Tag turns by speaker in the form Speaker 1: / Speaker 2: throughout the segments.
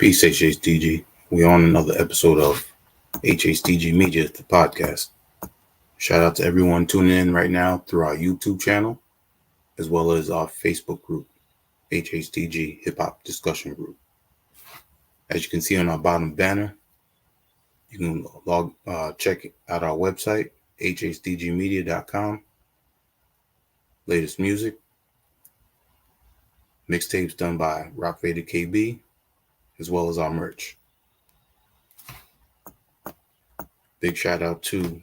Speaker 1: Peace, HHDG. We're on another episode of HHDG Media, the podcast. Shout out to everyone tuning in right now through our YouTube channel, as well as our Facebook group, HHDG Hip Hop Discussion Group. As you can see on our bottom banner, you can check out our website, hhdgmedia.com. Latest music, mixtapes done by Rock Vader KB, as well as our merch. Big shout out to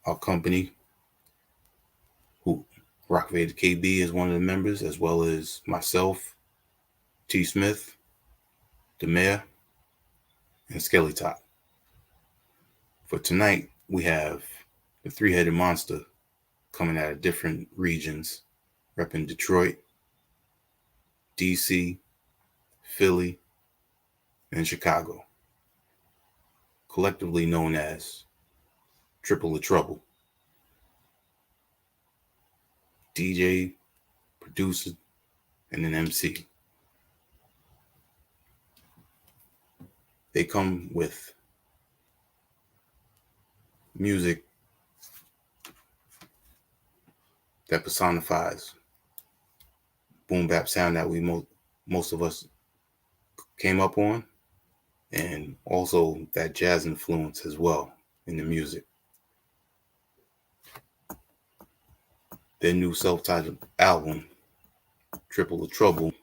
Speaker 1: our company, who Rock Vader KB is one of the members, as well as myself, T. Smith, the Mayor, and Skelly Top. For tonight, we have the three-headed monster coming out of different regions, repping Detroit, DC, Philly, and Chicago, collectively known as Triple the Trouble. DJ, producer, and an MC. They come with music that personifies boom bap sound that we most of us came up on, and also that jazz influence as well in the music. Their new self-titled album, Triple the Trouble,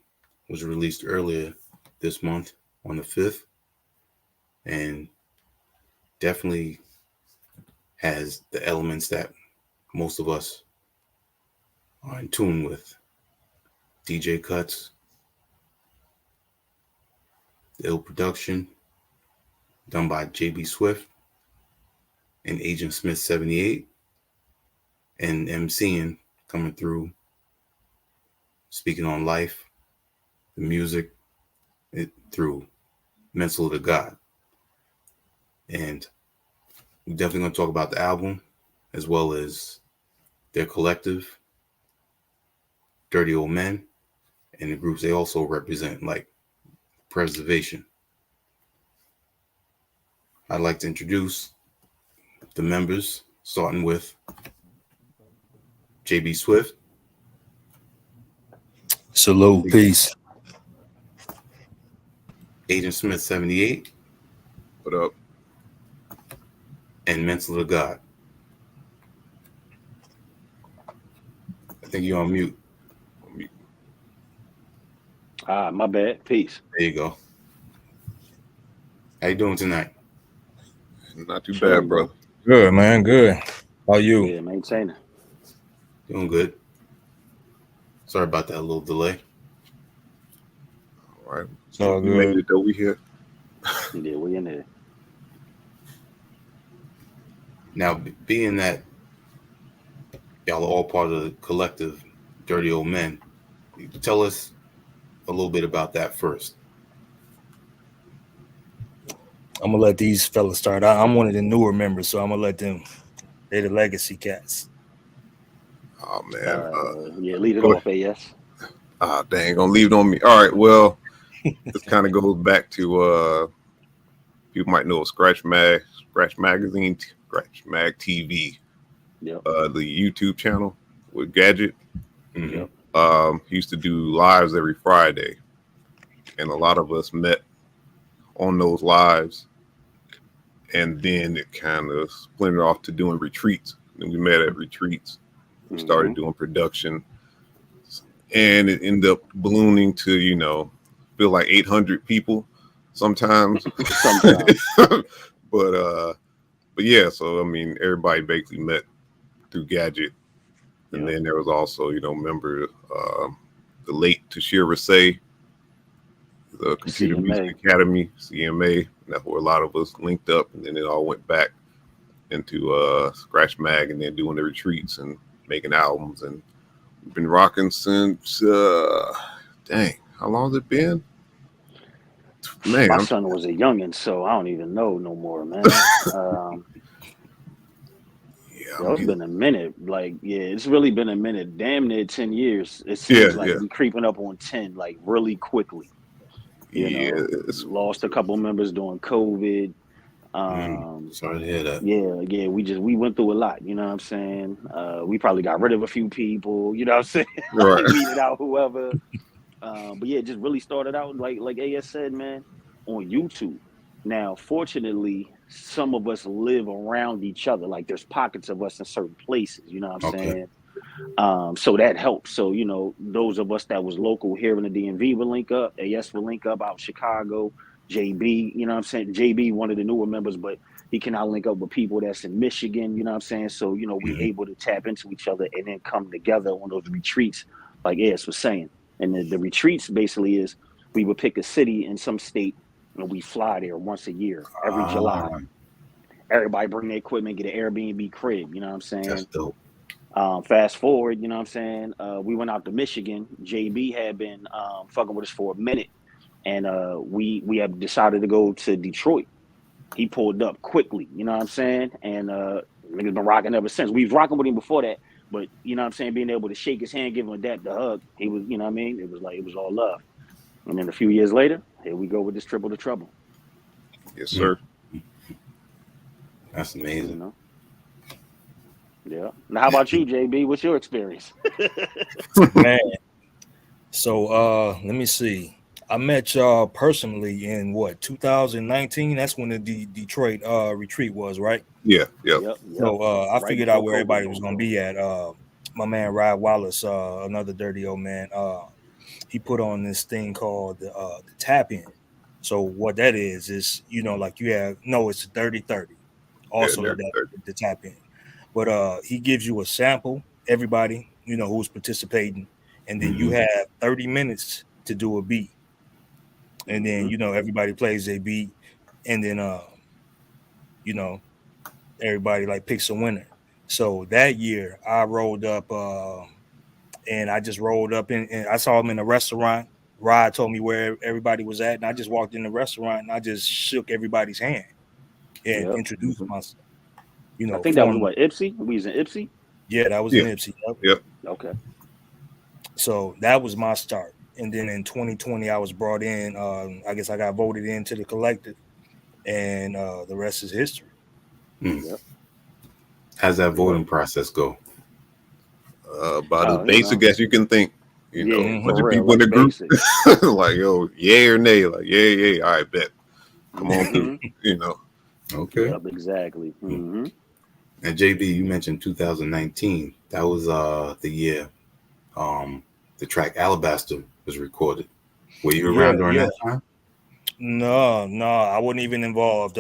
Speaker 1: was released earlier this month on the 5th, and definitely has the elements that most of us are in tune with. DJ cuts, the ill production done by JB Swift and Agent Smith 78, and MCing coming through, speaking on life, the music, through Mental to God. And we're definitely going to talk about the album, as well as their collective, Dirty Old Men, and the groups they also represent, like Preservation. I'd like to introduce the members, starting with JB Swift.
Speaker 2: Salute, peace.
Speaker 1: Agent Smith 78.
Speaker 3: What up?
Speaker 1: And Mental to God. I think you're on mute.
Speaker 4: My bad. Peace.
Speaker 1: There you go. How you doing tonight?
Speaker 3: Not too bad, bro.
Speaker 2: Good, man. Good. How you?
Speaker 4: Yeah, maintaining.
Speaker 1: Doing good. Sorry about that little delay.
Speaker 3: All right.
Speaker 2: It's all
Speaker 3: We made
Speaker 2: good.
Speaker 3: it though. We here.
Speaker 4: Yeah, we in there.
Speaker 1: Now, being that y'all are all part of the collective Dirty Old Men, tell us a little bit about that first.
Speaker 2: I'm gonna let these fellas start. I'm one of the newer members, so I'm gonna let them. They're the legacy cats.
Speaker 3: Oh man.
Speaker 4: Yeah, lead it
Speaker 3: go
Speaker 4: off, AS.
Speaker 3: Dang, gonna leave it on me. All right. Well, this kind of goes back to people might know Scratch Magazine, Scratch Mag TV.
Speaker 4: Yep.
Speaker 3: The YouTube channel with Gadget.
Speaker 1: Mm-hmm.
Speaker 4: Yep.
Speaker 3: He used to do lives every Friday, and a lot of us met on those lives, and then it kind of splintered off to doing retreats. And we met at retreats. We started doing production, and it ended up ballooning to feel like 800 people sometimes. but yeah, so I mean, everybody basically met through Gadget. And then there was also, member the late Tashir Rasay, the Computer
Speaker 4: CMA.
Speaker 3: Music Academy, CMA. And that's where a lot of us linked up, and then it all went back into Scratch Mag, and then doing the retreats and making albums. And we've been rocking since dang, how long has it been? Man,
Speaker 4: My son was a youngin', so I don't even know no more, man. It's been a minute. It's really been a minute. Damn near 10 years. It seems like we're creeping up on 10, like really quickly. You
Speaker 3: Yeah,
Speaker 4: know, lost a couple members during COVID.
Speaker 1: Sorry to hear that.
Speaker 4: Yeah, we went through a lot, you know what I'm saying? We probably got rid of a few people, you know what I'm saying?
Speaker 3: right.
Speaker 4: Weeded out whoever. But yeah, it just really started out like AS said, man, on YouTube. Now, fortunately, some of us live around each other. Like there's pockets of us in certain places, you know what I'm
Speaker 1: Okay.
Speaker 4: saying? So that helps. So, you know, those of us that was local here in the DMV will link up. AS will link up out in Chicago. JB, you know what I'm saying? JB, one of the newer members, but he can now link up with people that's in Michigan, you know what I'm saying? So, you know, we
Speaker 1: Mhm.
Speaker 4: able to tap into each other and then come together on those retreats, like AS was saying. And the retreats basically is we would pick a city in some state and we fly there once a year, every July.
Speaker 1: Ah,
Speaker 4: Everybody bring their equipment, get an Airbnb crib, you know what I'm
Speaker 1: that's
Speaker 4: saying?
Speaker 1: dope.
Speaker 4: Fast forward, you know what I'm saying? We went out to Michigan. JB had been fucking with us for a minute, and we have decided to go to Detroit. He pulled up quickly, you know what I'm saying? And niggas been rocking ever since. We was rocking with him before that, but you know what I'm saying? Being able to shake his hand, give him a dap, the hug, he was, you know what I mean? It was like it was all love. And then a few years later, here we go with this triple the trouble.
Speaker 3: Yes, sir.
Speaker 1: That's
Speaker 4: You
Speaker 1: amazing.
Speaker 4: know? Yeah. Now, how about you, JB? What's your experience?
Speaker 2: Man. So let me see. I met y'all personally in what 2019. That's when the Detroit retreat was, right?
Speaker 3: Yeah, yep.
Speaker 4: Yep.
Speaker 2: So I
Speaker 4: Right
Speaker 2: figured out
Speaker 4: before
Speaker 2: where everybody
Speaker 4: COVID.
Speaker 2: was gonna be at. My man Rod Wallace, another dirty old man, he put on this thing called the tap in. So what that is you know, like you have it's the 30-30.
Speaker 3: Yeah,
Speaker 2: Also
Speaker 3: there.
Speaker 2: the tap in. But he gives you a sample, everybody, you know, who's participating, and then you
Speaker 1: Mhm.
Speaker 2: have 30 minutes to do a beat. And then,
Speaker 4: Mhm.
Speaker 2: you know, everybody plays a beat, and then you know, everybody like picks a winner. So that year I rolled up and I just rolled up and I saw him in a restaurant. Rod told me where everybody was at, and I just walked in the restaurant and I just shook everybody's hand and
Speaker 4: Yep.
Speaker 2: introduced myself. You
Speaker 4: I
Speaker 2: know,
Speaker 4: think that was
Speaker 2: formally.
Speaker 4: what Ipsy. We was in Ipsy.
Speaker 2: Yeah, that was
Speaker 3: Yeah,
Speaker 2: in Ipsy. Yep.
Speaker 3: yep.
Speaker 4: Okay.
Speaker 2: So that was my start. And then in 2020, I was brought in. I guess I got voted into the collective, and the rest is history.
Speaker 4: Yep.
Speaker 1: How's that
Speaker 4: Yep.
Speaker 1: voting process go?
Speaker 3: About as
Speaker 4: Oh, you
Speaker 3: basic
Speaker 4: know.
Speaker 3: as you can think. You know,
Speaker 4: Yeah,
Speaker 3: a bunch
Speaker 4: for
Speaker 3: of
Speaker 4: real.
Speaker 3: people in the
Speaker 4: Like
Speaker 3: group,
Speaker 4: basic.
Speaker 3: like, yo, yay or nay, like, yay, all right, bet. Come on through.
Speaker 4: Mm-hmm.
Speaker 3: You know,
Speaker 1: Okay.
Speaker 4: Yep. Exactly. Mm-hmm.
Speaker 1: And JB, you mentioned 2019. That was the year the track Alabaster was recorded. Were you
Speaker 2: Yeah,
Speaker 1: around during
Speaker 2: yeah.
Speaker 1: that time?
Speaker 2: No, I wasn't even involved.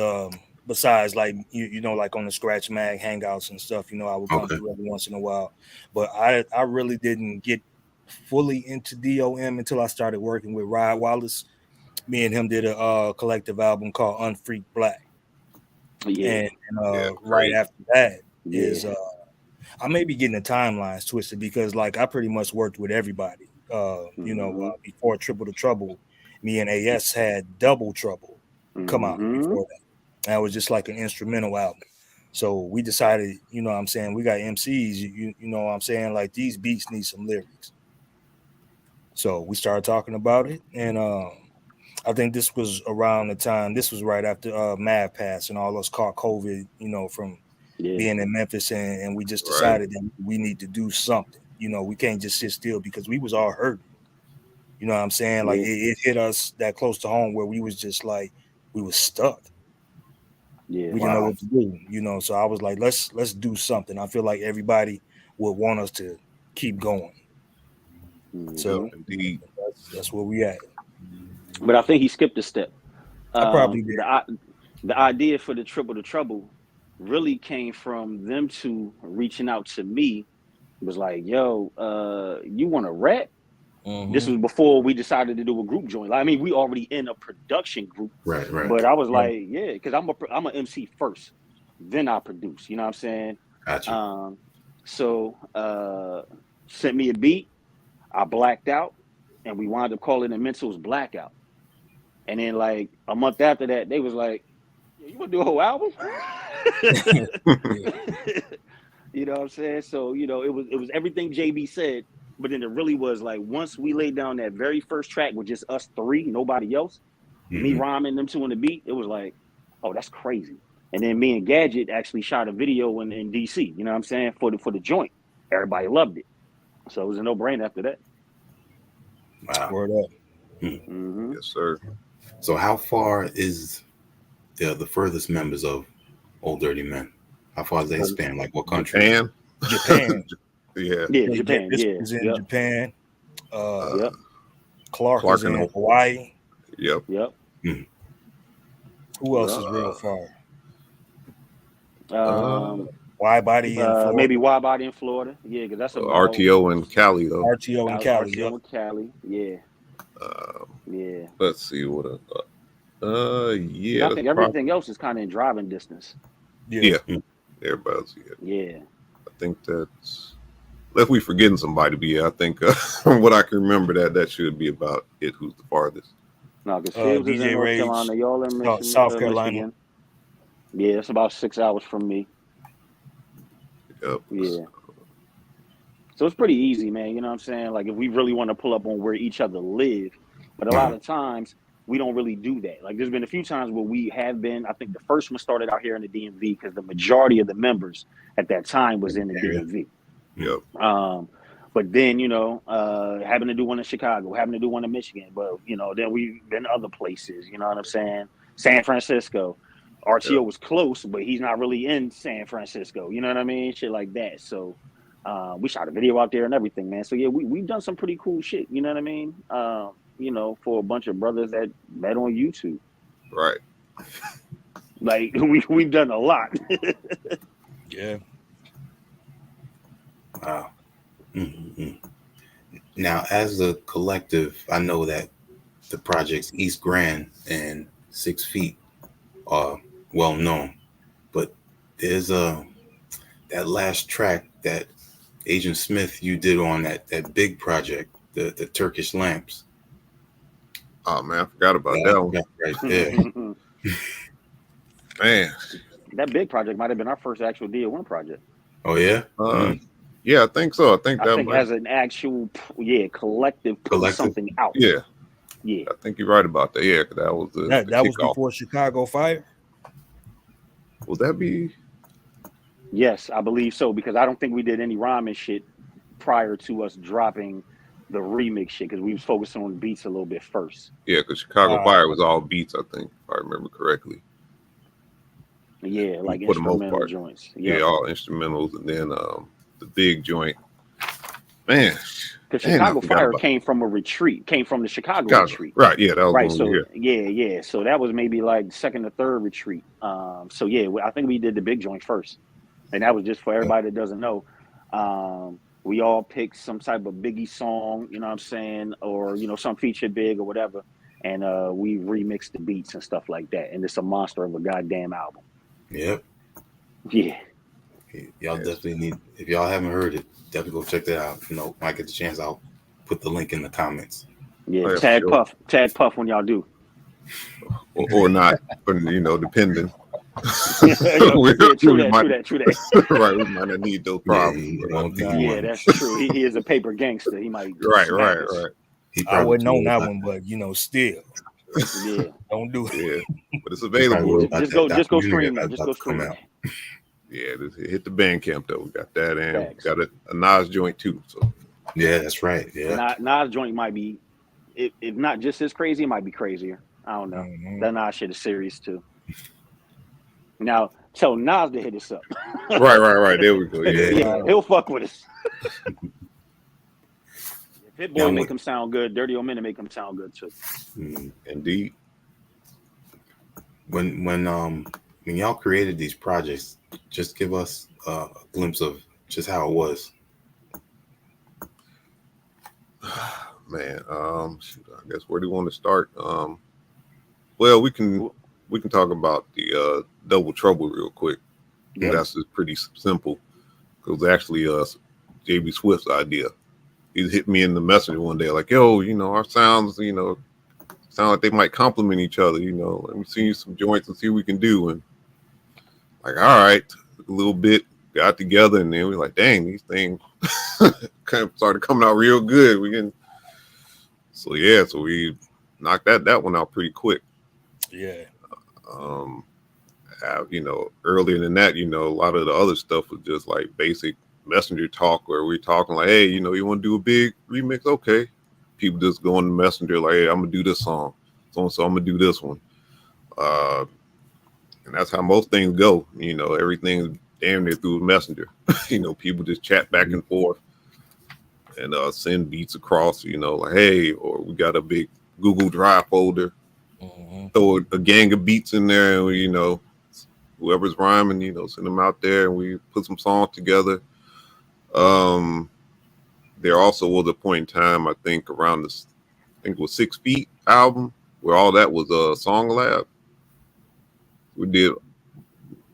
Speaker 2: Besides, like you know, like on the Scratch Mag hangouts and stuff, you know, I would come
Speaker 1: Okay.
Speaker 2: through every once in a while. But I really didn't get fully into DOM until I started working with Rod Wallace. Me and him did a collective album called Unfreak Black,
Speaker 4: Yeah.
Speaker 2: and
Speaker 3: yeah,
Speaker 2: right
Speaker 3: crazy.
Speaker 2: after that is
Speaker 4: Yeah.
Speaker 2: I may be getting the timelines twisted because like I pretty much worked with everybody.
Speaker 4: Mm-hmm.
Speaker 2: Before Triple the Trouble, me and AS had Double Trouble come out
Speaker 4: Mm-hmm.
Speaker 2: before that. That was just like an instrumental album. So we decided, you know what I'm saying, we got MCs, you know what I'm saying, like these beats need some lyrics. So we started talking about it, and I think this was around the time, this was right after Mav passed and all us caught COVID, you know, from
Speaker 4: Yeah.
Speaker 2: being in Memphis, and we just
Speaker 3: Right.
Speaker 2: decided that we need to do something. You know, we can't just sit still because we was all hurting. You know what I'm saying? Like
Speaker 4: Yeah.
Speaker 2: it hit us that close to home where we was just like we was stuck.
Speaker 4: Yeah.
Speaker 2: We didn't know
Speaker 1: Wow.
Speaker 2: what to do, you know. So I was like, let's do something. I feel like everybody would want us to keep going.
Speaker 3: Yep,
Speaker 4: Mm-hmm.
Speaker 2: So
Speaker 3: indeed.
Speaker 2: that's where we at.
Speaker 4: But I think he skipped a step.
Speaker 2: I probably did.
Speaker 4: The idea for the triple the trouble really came from them two reaching out to me. It was like, yo, you want to rap? This was before we decided to do a group joint. I mean, we already in a production group,
Speaker 1: Right. Right.
Speaker 4: but I was
Speaker 2: Yeah.
Speaker 4: like, yeah, because I'm a MC first, then I produce. You know what I'm saying?
Speaker 1: Gotcha.
Speaker 4: So sent me a beat. I blacked out, and we wound up calling it Mental's Blackout. And then like a month after that, they was like, "Yeah, you want to do a whole album?"
Speaker 2: Yeah.
Speaker 4: You know what I'm saying? So you know, it was everything JB said, But then it really was like once we laid down that very first track with just us three, nobody else, me rhyming them two on the beat, it was like, oh, that's crazy. And then me and Gadget actually shot a video in DC, you know what I'm saying, for the joint. Everybody loved it. So it was a no-brainer after that.
Speaker 1: Wow.
Speaker 2: Word up.
Speaker 4: Mm-hmm.
Speaker 3: Yes, sir.
Speaker 1: So how far is the furthest members of Old Dirty Men? How far does they span? Like what country?
Speaker 3: Japan.
Speaker 2: Japan.
Speaker 3: Yeah.
Speaker 4: Japan.
Speaker 2: This
Speaker 4: Yeah.
Speaker 2: was in
Speaker 4: Yep.
Speaker 2: Japan.
Speaker 4: Yep.
Speaker 2: Clark is in
Speaker 3: and
Speaker 2: Hawaii.
Speaker 3: Yep.
Speaker 4: Yep.
Speaker 2: Who else is real far? Wide Body in Florida.
Speaker 4: Maybe Wide Body in Florida. Yeah, because that's about
Speaker 3: RTO in Cali though.
Speaker 2: RTO in Cali.
Speaker 4: RTO in Cali. Yeah. Yeah.
Speaker 3: Let's see what.
Speaker 4: I think everything else is kind of in driving distance.
Speaker 3: Yeah. Everybody's
Speaker 4: Yeah.
Speaker 3: I think that's. Unless we forgetting somebody, but yeah, I think from what I can remember, that should be about it. Who's the farthest?
Speaker 4: No, because Fields is in
Speaker 2: DJ
Speaker 4: North
Speaker 2: Rage,
Speaker 4: Carolina. Y'all in Michigan,
Speaker 2: South Carolina.
Speaker 4: Michigan. Yeah, it's about 6 hours from me.
Speaker 3: Yep.
Speaker 4: Yeah. So it's pretty easy, man. You know what I'm saying? Like if we really want to pull up on where each other live, but a lot of times we don't really do that. Like there's been a few times where we have been. I think the first one started out here in the DMV because the majority of the members at that time was in the DMV.
Speaker 3: Yep.
Speaker 4: But then, having to do one in Chicago, having to do one in Michigan, but then we've been other places, you know what I'm saying? San Francisco. RTO was close, but he's not really in San Francisco, you know what I mean? Shit like that. So we shot a video out there and everything, man. So yeah, we've done some pretty cool shit, you know what I mean? For a bunch of brothers that met on YouTube.
Speaker 3: Right.
Speaker 4: Like we've done a lot.
Speaker 2: Yeah.
Speaker 1: Wow. Now, as a collective, I know that the projects East Grand and 6 Feet are well known, but there's that last track that Agent Smith you did on that big project, the Turkish Lamps.
Speaker 3: Oh man, I forgot about that one.
Speaker 1: Right there.
Speaker 3: Man,
Speaker 4: that big project might have been our first actual DO1 project.
Speaker 1: Oh yeah.
Speaker 3: Yeah, I think so. I think
Speaker 4: as an actual collective put something out.
Speaker 3: Yeah.
Speaker 4: Yeah.
Speaker 3: I think you're right about that. Yeah, because that was
Speaker 2: that was before Chicago Fire.
Speaker 3: Will that be?
Speaker 4: Yes, I believe so, because I don't think we did any rhyming shit prior to us dropping the remix shit, because we was focusing on beats a little bit first.
Speaker 3: Yeah, because Chicago Fire was all beats, I think, if I remember correctly.
Speaker 4: Yeah, like instrumental joints.
Speaker 3: Yeah, all instrumentals, and then the big joint. Man,
Speaker 4: because Chicago Fire came from a retreat, came from the Chicago retreat.
Speaker 3: Right, yeah, that was
Speaker 4: right. So yeah. So that was maybe like second or third retreat. So yeah, I think we did the big joint first, and that was just for everybody that doesn't know. We all picked some type of Biggie song, you know what I'm saying, or some feature Big or whatever, and we remixed the beats and stuff like that, and it's a monster of a goddamn album.
Speaker 1: Yep.
Speaker 4: Yeah.
Speaker 1: Y'all definitely need, if y'all haven't heard it, definitely go check that out. Might get the chance, I'll put the link in the comments.
Speaker 4: Yeah, tag Puff when y'all do.
Speaker 3: Or not, depending.
Speaker 4: True that.
Speaker 3: Right, we might not need those problems.
Speaker 4: Yeah, that's true. He is a paper gangster. He might.
Speaker 3: Right.
Speaker 2: I wouldn't know that one, but still.
Speaker 4: Yeah.
Speaker 2: Don't do it.
Speaker 3: Yeah, but it's available.
Speaker 4: Just go stream it. Just go stream it.
Speaker 3: Yeah, hit the Bandcamp though. We got that, and we got a Nas joint too. So
Speaker 1: yeah, that's right. Yeah,
Speaker 4: Nas joint might be, if not just as crazy, it might be crazier. I don't know. That Nas shit is serious too. Now tell Nas to hit us up.
Speaker 3: Right. There we go.
Speaker 4: Yeah, he'll fuck with us. If Hit Boy make him sound good, Dirty Old Men make him sound good too.
Speaker 3: Indeed.
Speaker 1: When y'all created these projects, just give us a glimpse of just how it was.
Speaker 3: Man, I guess where do you want to start? Well, we can talk about the Double Trouble real quick. Yep. That's just pretty simple. It was actually JB Swift's idea. He hit me in the messenger one day like, yo, our sounds, sound like they might complement each other. Let me see some joints and see what we can do. And like, all right, a little bit, got together, and then we were like, dang, these things kind of started coming out real good. So we knocked that one out pretty quick.
Speaker 2: Yeah.
Speaker 3: Earlier than that, a lot of the other stuff was just like basic messenger talk where we're talking like, hey, you want to do a big remix? Okay. People just go on the messenger like, hey, I'm going to do this song. So I'm going to do this one. And that's how most things go. Everything's damn near through the messenger. People just chat back and forth and send beats across, like, hey, or we got a big Google Drive folder. Throw a gang of beats in there and, whoever's rhyming, send them out there and we put some songs together. There also was a point in time, I think around this, I think it was 6 Feet album where all that was a song lab. We did, I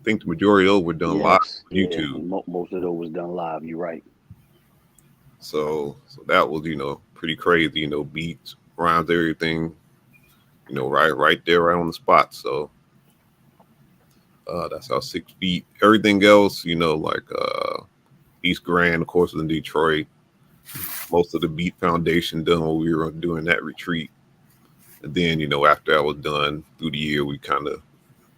Speaker 3: think the majority of those were done live on YouTube.
Speaker 4: Most of those was done live. You're right.
Speaker 3: So that was, pretty crazy, beats, rhymes, everything, right there, right on the spot. So that's how 6 Feet. Everything else, like East Grand, of course, was in Detroit. Most of the beat foundation done when we were doing that retreat. And then, after that was done through the year, we kind of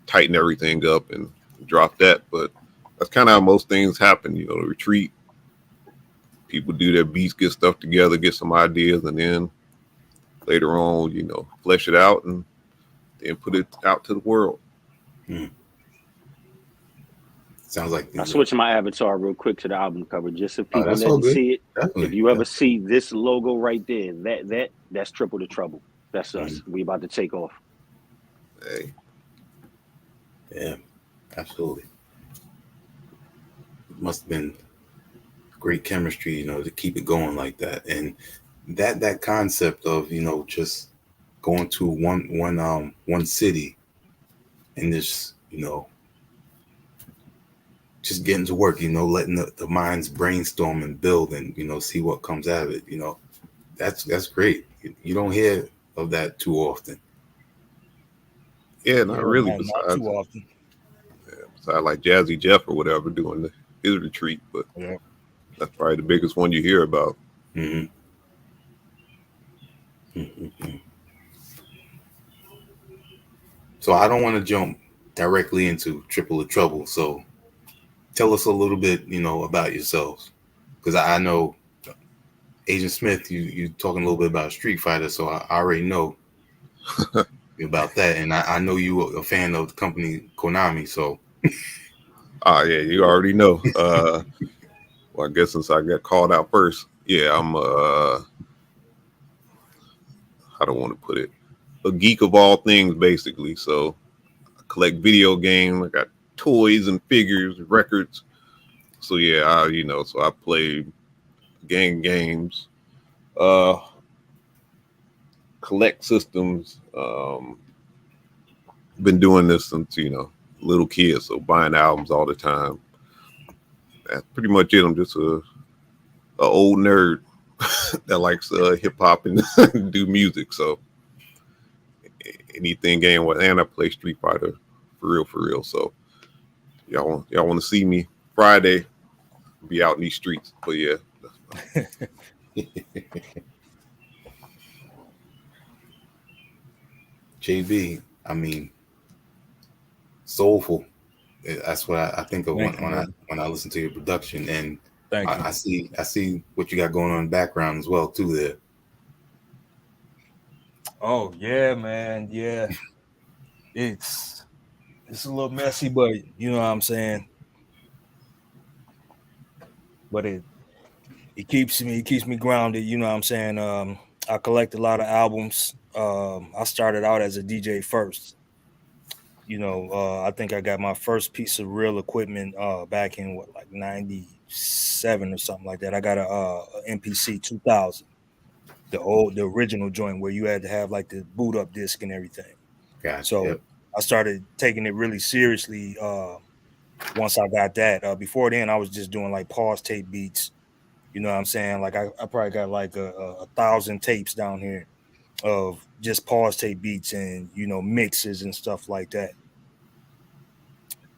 Speaker 3: tightened everything up and dropped that. But that's kind of how most things happen, the retreat. People do their beats, get stuff together, get some ideas, and then later on, flesh it out and then put it out to the world.
Speaker 1: Sounds like
Speaker 4: I switched my avatar real quick to the album cover just so people
Speaker 1: didn't
Speaker 4: see it.
Speaker 1: Definitely.
Speaker 4: If you ever see this logo right there, that's Triple the Trouble. That's us. We about to take off.
Speaker 3: Hey.
Speaker 1: Yeah, absolutely. It must have been great chemistry, to keep it going like that. And that concept of, just going to one city and just, just getting to work, letting the minds brainstorm and build and, see what comes out of it. That's great. You don't hear of that too often.
Speaker 3: Yeah, not really.
Speaker 2: Not too often.
Speaker 3: Yeah, besides like Jazzy Jeff or whatever doing his retreat, but that's probably the biggest one you hear about.
Speaker 1: So I don't want to jump directly into Triple the Trouble. So tell us a little bit, about yourselves, because I know Agent Smith, you talking a little bit about Street Fighter, so I already know about that, and I know you are a fan of the company Konami, so.
Speaker 3: Yeah, you already know. Well, I guess since I got called out first, I'm how do I want to put it? A geek of all things, basically. So I collect video games. I got toys and figures, records. So so I play games, collect systems. Been doing this since little kid, so buying albums all the time. That's pretty much it. I'm just a old nerd that likes hip hop and do music. So anything game with, and I play Street Fighter for real. So y'all want to see me Friday? Be out in these streets. But yeah.
Speaker 1: JB, I mean, soulful. That's what I think of when I listen to your production, and I see what you got going on in the background as well too there.
Speaker 2: Oh yeah, man, yeah. It's a little messy, but you know what I'm saying. But it keeps me grounded. You know what I'm saying. I collect a lot of albums. I started out as a DJ first. I think I got my first piece of real equipment back in like 97 or something like that. I got a MPC 2000, the original joint where you had to have like the boot up disc and everything.
Speaker 1: Gotcha.
Speaker 2: So I started taking it really seriously once I got that. Before then, I was just doing like pause tape beats. You know what I'm saying? Like I probably got like a 1,000 tapes down here of just pause tape beats and mixes and stuff like that.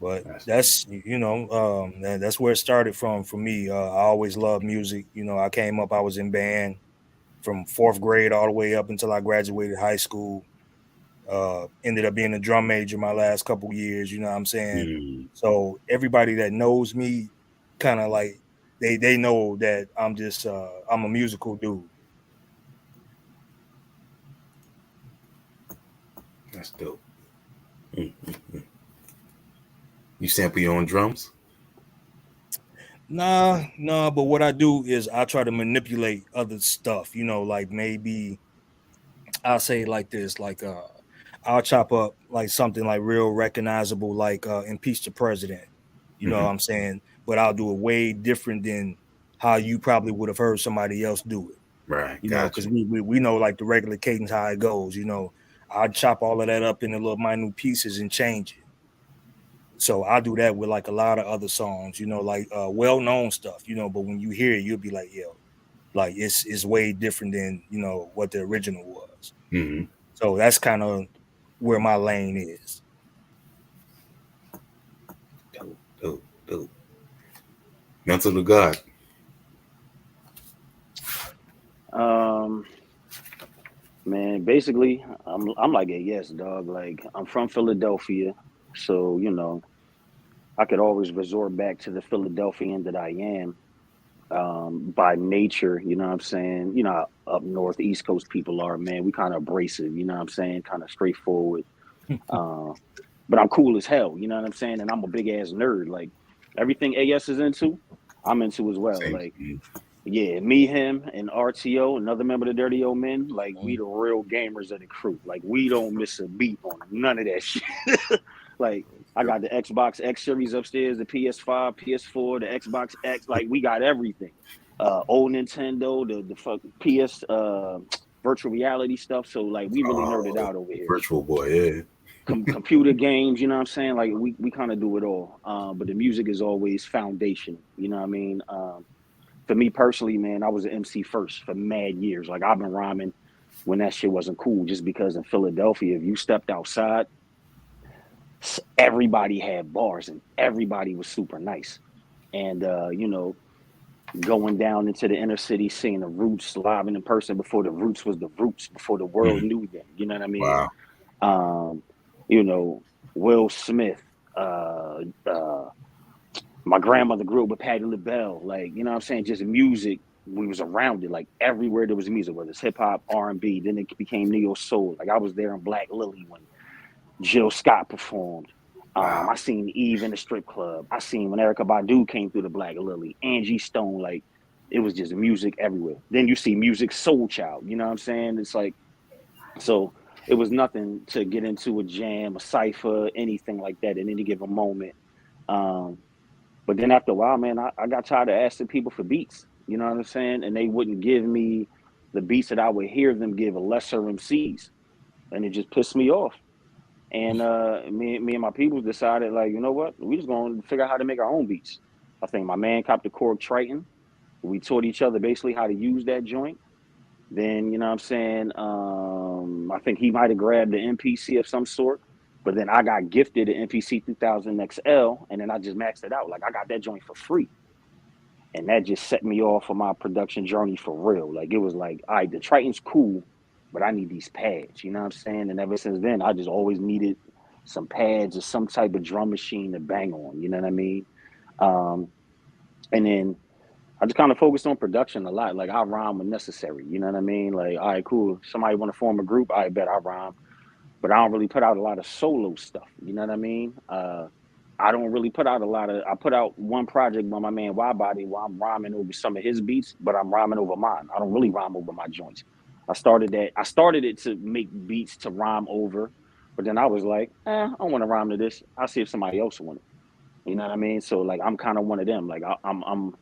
Speaker 2: But that's that's where it started from for me. I always loved music. I came up, I was in band from 4th grade all the way up until I graduated high school. Ended up being a drum major my last couple years, you know what I'm saying? So everybody that knows me kind of like they know that I'm a musical dude.
Speaker 1: That's dope. You sample your own drums?
Speaker 2: Nah, but what I do is I try to manipulate other stuff, like maybe I'll say it like this, like I'll chop up like something like real recognizable, like impeach the president. You know what I'm saying? But I'll do it way different than how you probably would have heard somebody else do it.
Speaker 1: Right,
Speaker 2: Because
Speaker 1: gotcha.
Speaker 2: we know like the regular cadence how it goes. I chop all of that up into little minute pieces and change it. So I do that with like a lot of other songs, like well-known stuff, but when you hear it, you'll be like, yo, like it's way different than what the original was. So that's kind of where my lane is.
Speaker 1: Dope. Mental to God.
Speaker 4: Man, basically, I'm like a yes, dog. Like I'm from Philadelphia, so I could always resort back to the Philadelphian that I am by nature. You know what I'm saying? You know how up north, East Coast people are, man. We kind of abrasive. You know what I'm saying? Kind of straightforward. Uh, but I'm cool as hell. You know what I'm saying? And I'm a big ass nerd. Like everything AS is into, I'm into as well.
Speaker 1: Same.
Speaker 4: Like yeah, me, him, and RTO, another member of the Dirty Old Men, like we the real gamers of the crew. Like we don't miss a beat on none of that shit. Like I got the Xbox X series upstairs, the PS5, PS4, the Xbox X. Like we got everything. Old Nintendo, the fuck PS virtual reality stuff. So like we really nerded out over here.
Speaker 1: Virtual boy, yeah.
Speaker 4: Computer games, you know what I'm saying? Like we kind of do it all. But the music is always foundational. You know what I mean? For me personally, man, I was an MC first for mad years. Like I've been rhyming when that shit wasn't cool, just because in Philadelphia, if you stepped outside, everybody had bars and everybody was super nice. And going down into the inner city, seeing the Roots live and in person before the Roots was the Roots, before the world knew them. You know what I mean?
Speaker 1: Wow.
Speaker 4: You know, Will Smith, my grandmother grew up with Patti LaBelle, like, you know what I'm saying? Just music, we was around it, like everywhere there was music, whether it's hip hop, R&B, then it became neo soul. Like I was there in Black Lily when Jill Scott performed.
Speaker 1: Wow.
Speaker 4: I seen Eve in the strip club. I seen when Erykah Badu came through the Black Lily, Angie Stone, like it was just music everywhere. Then you see music Soul Child, you know what I'm saying? It's like, so it was nothing to get into a jam, a cipher, anything like that at any given moment. Um, but then after a while, man, I got tired of asking people for beats. You know what I'm saying? And they wouldn't give me the beats that I would hear them give a lesser MCs. And it just pissed me off. And me and my people decided, like, you know what? We just gonna figure out how to make our own beats. I think my man copped the Korg Triton. We taught each other basically how to use that joint. Then, you know what I'm saying? I think he might have grabbed the MPC of some sort. But then I got gifted an MPC 2000 XL, and then I just maxed it out. Like I got that joint for free, and that just set me off on my production journey for real. Like it was like, all right, the Triton's cool, but I need these pads. You know what I'm saying? And ever since then, I just always needed some pads or some type of drum machine to bang on. You know what I mean? Um, and then I just kind of focused on production a lot. Like I rhyme when necessary. You know what I mean? Like, all right, cool. Somebody want to form a group? I bet I rhyme, but I don't really put out a lot of solo stuff. You know what I mean? I don't really put out a lot of. I put out one project by my man Y Body where I'm rhyming over some of his beats, but I'm rhyming over mine. I don't really rhyme over my joints. I started that. I started it to make beats to rhyme over, but then I was like, I don't want to rhyme to this. I'll see if somebody else want it. You know what I mean? So like, I'm kind of one of them. Like I'm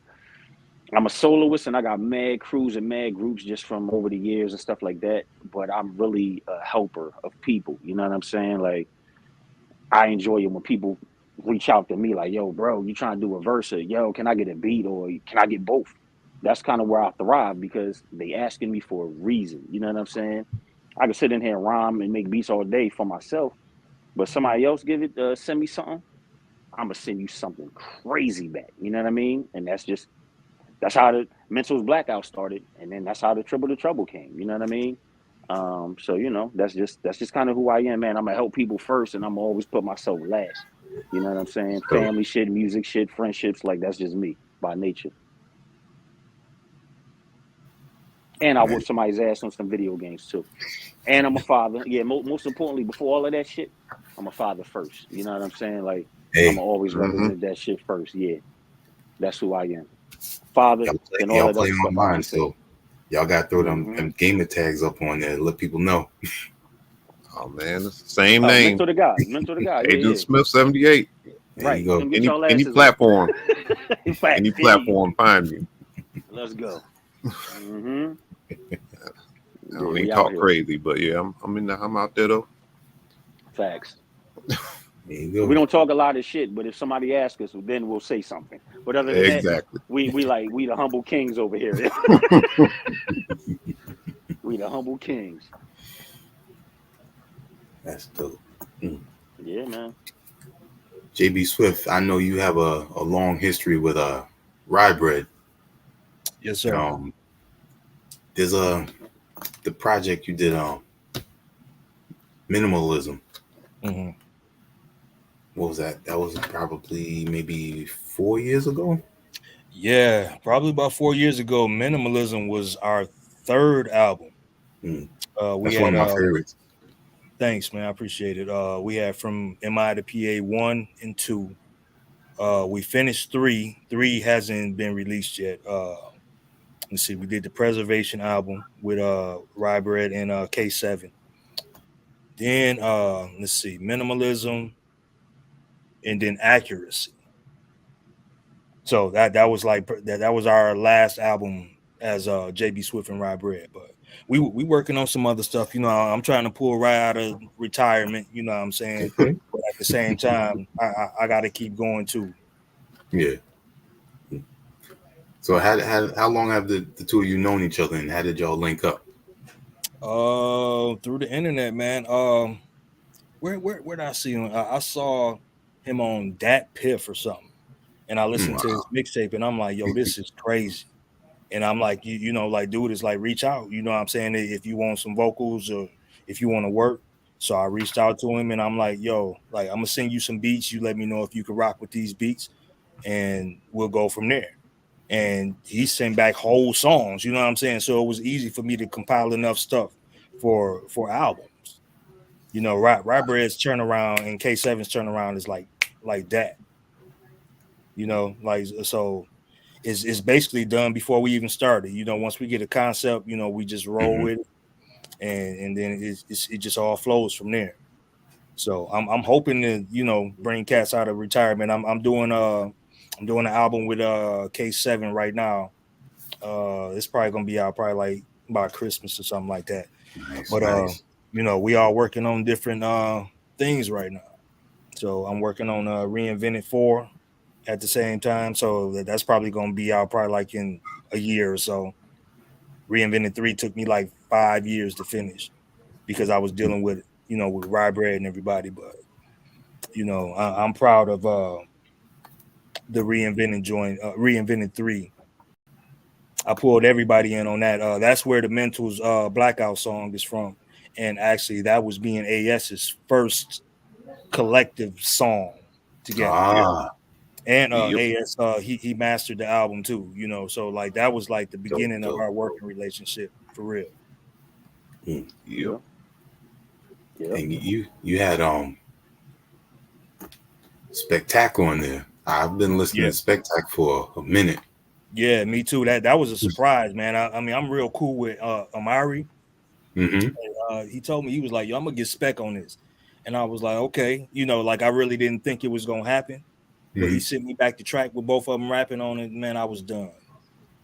Speaker 4: a soloist and I got mad crews and mad groups just from over the years and stuff like that. But I'm really a helper of people. You know what I'm saying? Like I enjoy it when people reach out to me like, yo, bro, you trying to do a verse? Or, yo, can I get a beat? Or can I get both? That's kind of where I thrive because they asking me for a reason. You know what I'm saying? I can sit in here and rhyme and make beats all day for myself, but somebody else send me something. I'm gonna send you something crazy back. You know what I mean? And that's how the Mental's Blackout started, and then that's how the Triple the Trouble came. You know what I mean? So that's just kind of who I am, man. I'm gonna help people first, and I'm gonna always put myself last. You know what I'm saying?
Speaker 3: So,
Speaker 4: Family shit, music shit, friendships, like that's just me by nature. And I
Speaker 1: Man,
Speaker 4: whip somebody's ass on some video games too. And I'm a father. Yeah, most importantly, before all of that shit, I'm a father first. You know what I'm saying? Like I'm
Speaker 1: hey,
Speaker 4: gonna always
Speaker 3: mm-hmm.
Speaker 4: represent that shit first. Yeah, that's who I am. Father, then all
Speaker 1: y'all
Speaker 4: that
Speaker 1: play
Speaker 4: other stuff I
Speaker 1: online,
Speaker 4: can say.
Speaker 1: so y'all got to throw
Speaker 4: Mm-hmm.
Speaker 1: them gamer tags up on there. Let people know.
Speaker 3: Oh man, it's the same
Speaker 4: Oh,
Speaker 3: name.
Speaker 4: mentor the guy. Mentor the guy. Yeah,
Speaker 3: Agent
Speaker 4: yeah.
Speaker 3: Smith 78.
Speaker 1: There you
Speaker 4: Right.
Speaker 1: go.
Speaker 4: Come get
Speaker 3: Any
Speaker 4: y'all
Speaker 3: any
Speaker 4: asses up.
Speaker 3: platform, any
Speaker 4: Facts. Yeah.
Speaker 3: platform, find me.
Speaker 4: Let's go. Mm-hmm.
Speaker 3: I
Speaker 4: Yeah,
Speaker 3: don't even
Speaker 4: we out
Speaker 3: talk
Speaker 4: here.
Speaker 3: crazy, but yeah, I'm out there though.
Speaker 4: Facts.
Speaker 1: There you
Speaker 4: We
Speaker 1: go.
Speaker 4: don't talk a lot of shit, but if somebody asks us, then we'll say something. But other than that,
Speaker 3: Exactly.
Speaker 4: we the humble kings over here. We the humble kings.
Speaker 1: That's dope. Mm.
Speaker 4: Yeah, man.
Speaker 1: JB Swift, I know you have a long history with rye bread.
Speaker 2: Yes, sir.
Speaker 1: There's the project you did minimalism.
Speaker 2: Mm-hmm.
Speaker 1: What was that? That was probably maybe 4 years ago.
Speaker 2: Yeah, probably about 4 years ago. Minimalism was our third album.
Speaker 1: Mm.
Speaker 2: We
Speaker 1: That's one
Speaker 2: had
Speaker 1: of my favorites.
Speaker 2: thanks, man. I appreciate it. We had from MI to PA 1 and 2. We finished three. Three hasn't been released yet. Let's see. We did the Preservation album with Rye Bread and K7. Then let's see, Minimalism, and then Accuracy. So that was like that was our last album as JB Swift and Rye Bread. But we working on some other stuff. You know, I'm trying to pull right out of retirement. You know what I'm saying?
Speaker 1: Okay.
Speaker 2: But at the same time, I got to keep going too.
Speaker 1: Yeah. So how long have the two of you known each other, and how did y'all link up?
Speaker 2: Through the internet, man. Where did I see him? I saw him on Dat Piff or something, and I listened to his
Speaker 1: Wow.
Speaker 2: mixtape, and I'm like, yo, this is crazy. And I'm like, you know, like, dude, is like, reach out. You know what I'm saying? If you want some vocals or if you want to work. So I reached out to him and I'm like, yo, like, I'm going to send you some beats. You let me know if you can rock with these beats and we'll go from there. And he sent back whole songs, you know what I'm saying? So it was easy for me to compile enough stuff for albums. You know, Rye Bread's turnaround and K7's turnaround is like that. You know, like, so is basically done before we even started. You know, once we get a concept, you know, we just roll
Speaker 1: Mm-hmm.
Speaker 2: with it, and then it just all flows from there. So I'm hoping to, you know, bring cats out of retirement. I'm doing an album with K7 right now. It's probably gonna be out probably like by Christmas or something like that.
Speaker 1: Nice,
Speaker 2: But
Speaker 1: nice.
Speaker 2: you know, we are working on different things right now. So I'm working on Reinvented 4 at the same time. So that's probably going to be out probably like in a year or so. Reinvented 3 took me like 5 years to finish because I was dealing with, you know, with Rye Bread and everybody. But, you know, I'm proud of the Reinvented 3. I pulled everybody in on that. That's where the Mental's Blackout song is from. And actually, that was being AS's first collective song together.
Speaker 1: Ah,
Speaker 2: And
Speaker 3: Yep.
Speaker 2: AS he mastered the album too, you know. So like that was like the
Speaker 1: dope,
Speaker 2: beginning of
Speaker 1: dope,
Speaker 2: our
Speaker 1: dope.
Speaker 2: working relationship for real.
Speaker 1: Mm.
Speaker 3: Yep.
Speaker 4: Yeah. Yeah.
Speaker 1: And you had Spectacle on there. I've been listening
Speaker 2: Yeah,
Speaker 1: to Spectacle for a minute.
Speaker 2: yeah, me too. That was a surprise, man. I mean, I'm real cool with Amari.
Speaker 1: Mm-hmm.
Speaker 2: He told me, he was like, yo, I'm gonna get Spec on this. And I was like, okay, you know, like I really didn't think it was gonna happen. But he
Speaker 1: Mm-hmm.
Speaker 2: sent me back the track with both of them rapping on it. Man, I was done.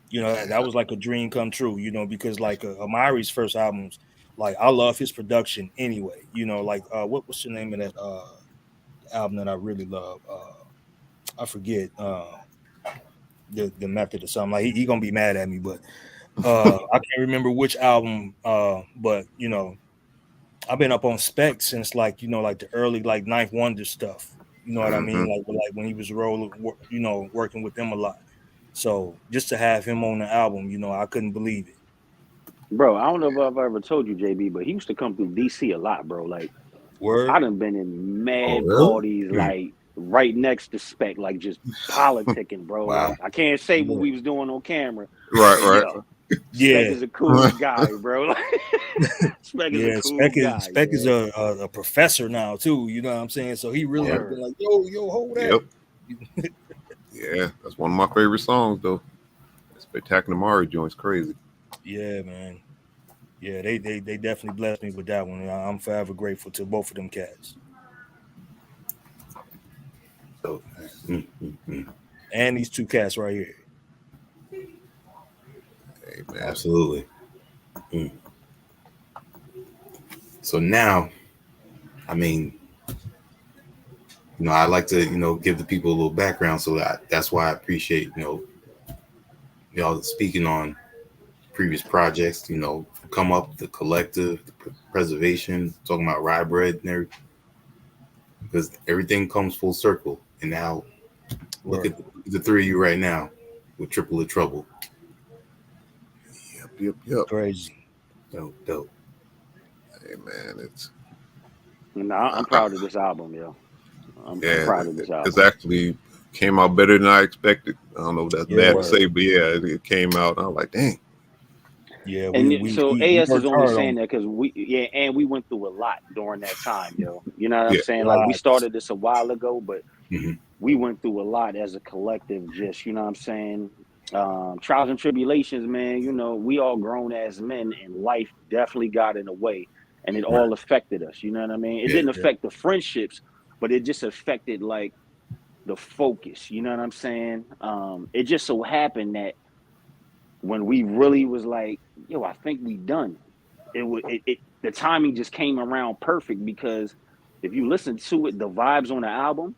Speaker 2: You know, that was like a dream come true, you know, because like Amari's first albums, like I love his production anyway. You know, like what's the name of that album that I really love? I forget the method or something. Like he gonna be mad at me, but I can't remember which album. But you know, I've been up on Spec since like, you know, like the early like Ninth Wonder stuff. You know what I mean? Like when he was working with them a lot. So just to have him on the album, I couldn't believe it.
Speaker 4: Bro, I don't know if I've ever told you, JB, but he used to come through DC a lot, bro. Like,
Speaker 2: Word.
Speaker 4: I done been in
Speaker 1: Oh,
Speaker 4: mad
Speaker 1: really?
Speaker 4: parties, like right next to Spec, like just politicking, bro.
Speaker 1: Wow.
Speaker 4: Like, I can't say what
Speaker 2: Yeah.
Speaker 4: we was doing on camera.
Speaker 3: Right,
Speaker 4: But,
Speaker 3: right.
Speaker 4: yo, Spec
Speaker 2: Yeah.
Speaker 4: is a cool guy, bro. Spec is a
Speaker 2: Yeah,
Speaker 4: cool guy.
Speaker 2: Spec is
Speaker 4: man.
Speaker 2: a professor now too. You know what I'm saying? So he really
Speaker 4: Word.
Speaker 2: been like, yo, hold that.
Speaker 3: Yep. Yeah, that's one of my favorite songs though. Spectacular Mario joint's crazy.
Speaker 2: Yeah, man. Yeah, they definitely blessed me with that one. And I'm forever grateful to both of them cats.
Speaker 1: So,
Speaker 2: And these two cats right here.
Speaker 3: Hey man.
Speaker 1: absolutely. So now, I mean, I like to, give the people a little background. So that's why I appreciate, y'all speaking on previous projects, come up, the collective, the preservation, talking about rye bread and everything, because everything comes full circle. And now look at the three of you right now with Triple the Trouble.
Speaker 3: Yep.
Speaker 2: Crazy.
Speaker 1: Dope.
Speaker 3: Hey man, it's
Speaker 4: I'm proud of this album, yo. I'm proud of this album.
Speaker 3: It's actually came out better than I expected. I don't know if that's bad to say, but yeah, it came out. And I was like, dang.
Speaker 2: Yeah,
Speaker 4: so AS is only saying
Speaker 2: on
Speaker 4: that because we went through a lot during that time, yo. You know what I'm saying?
Speaker 2: Lots.
Speaker 4: Like, we started this a while ago, but
Speaker 1: Mhm.
Speaker 4: we went through a lot as a collective. Just, you know what I'm saying? Trials and tribulations, man. We all grown as men, and life definitely got in the way, and it all affected us. You know what I mean? It didn't affect the friendships, but it just affected like the focus. You know what I'm saying? It just so happened that when we really was like, yo, I think we done. The timing just came around perfect, because if you listen to it, the vibes on the album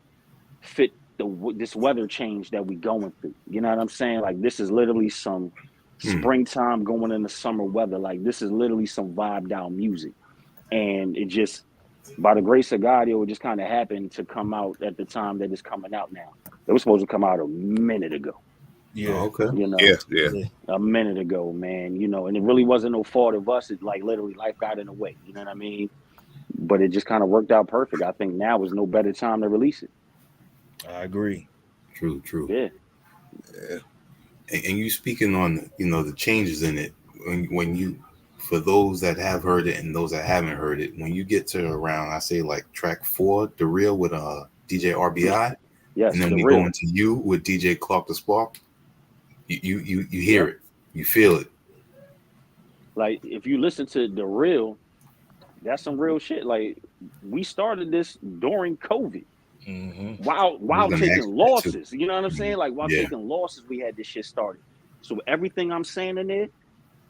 Speaker 4: fit this weather change that we going through. You know what I'm saying? Like, this is literally some springtime going into summer weather. Like, this is literally some vibed out music, and it just, by the grace of God, it just kind of happened to come out at the time that it's coming out now. It was supposed to come out a minute ago.
Speaker 2: Yeah.
Speaker 1: Oh, okay.
Speaker 3: Yeah.
Speaker 4: A minute ago, man. And it really wasn't no fault of us. It, like, literally life got in the way. You know what I mean? But it just kind of worked out perfect. I think now is no better time to release it.
Speaker 2: I agree.
Speaker 1: True.
Speaker 4: Yeah.
Speaker 1: And you speaking on, the changes in it, when you, for those that have heard it and those that haven't heard it, when you get to around, I say like track 4, The Real with DJ RBI,
Speaker 4: yes,
Speaker 1: and then
Speaker 4: The
Speaker 1: we
Speaker 4: Real.
Speaker 1: go into You with DJ Clark the Spark, you hear it, you feel it.
Speaker 4: Like, if you listen to The Real, that's some real shit. Like, we started this during COVID. While taking losses, you know what I'm saying? Like, while taking losses, we had this shit started. So everything I'm saying in there,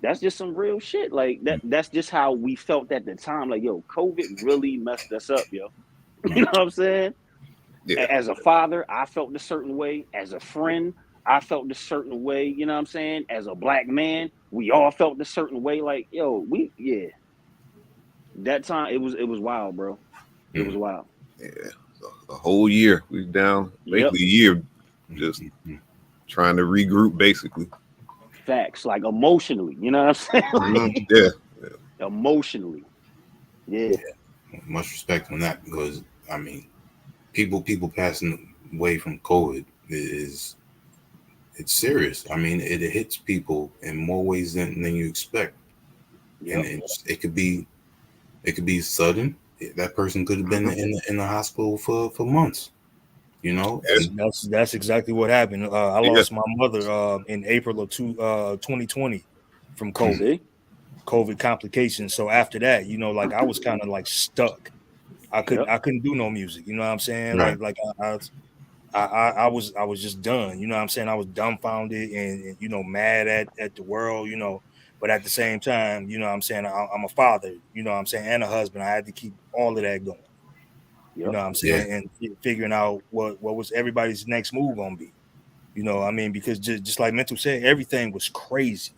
Speaker 4: that's just some real shit. Like, that's just how we felt at the time. Like, yo, COVID really messed us up, yo. You know what I'm saying?
Speaker 3: Yeah.
Speaker 4: As a father, I felt a certain way. As a friend, I felt a certain way. You know what I'm saying? As a black man, we all felt a certain way. Like, yo, that time it was wild, bro. It was wild.
Speaker 3: Yeah. So a whole year we was down, basically a year, just trying to regroup, basically.
Speaker 4: Facts, like emotionally. You know what I'm saying?
Speaker 3: Yeah.
Speaker 4: Emotionally. Yeah.
Speaker 1: Much respect on that, because I mean, people passing away from COVID it's serious. I mean, it hits people in more ways than you expect, and it could be sudden. That person could have been in the hospital for months.
Speaker 2: That's exactly what happened. I lost my mother in April of 2020 from COVID. COVID complications. So after that, like, I was kind of like stuck. I couldn't do no music. You know what I'm saying?
Speaker 1: Right.
Speaker 2: Like I was just done. You know what I'm saying? I was dumbfounded and mad at the world. But at the same time, you know what I'm saying, I'm a father. You know what I'm saying, and a husband. I had to keep all of that going. You know what I'm saying, and figuring out what was everybody's next move gonna be. I mean, because just like Mental said, everything was crazy.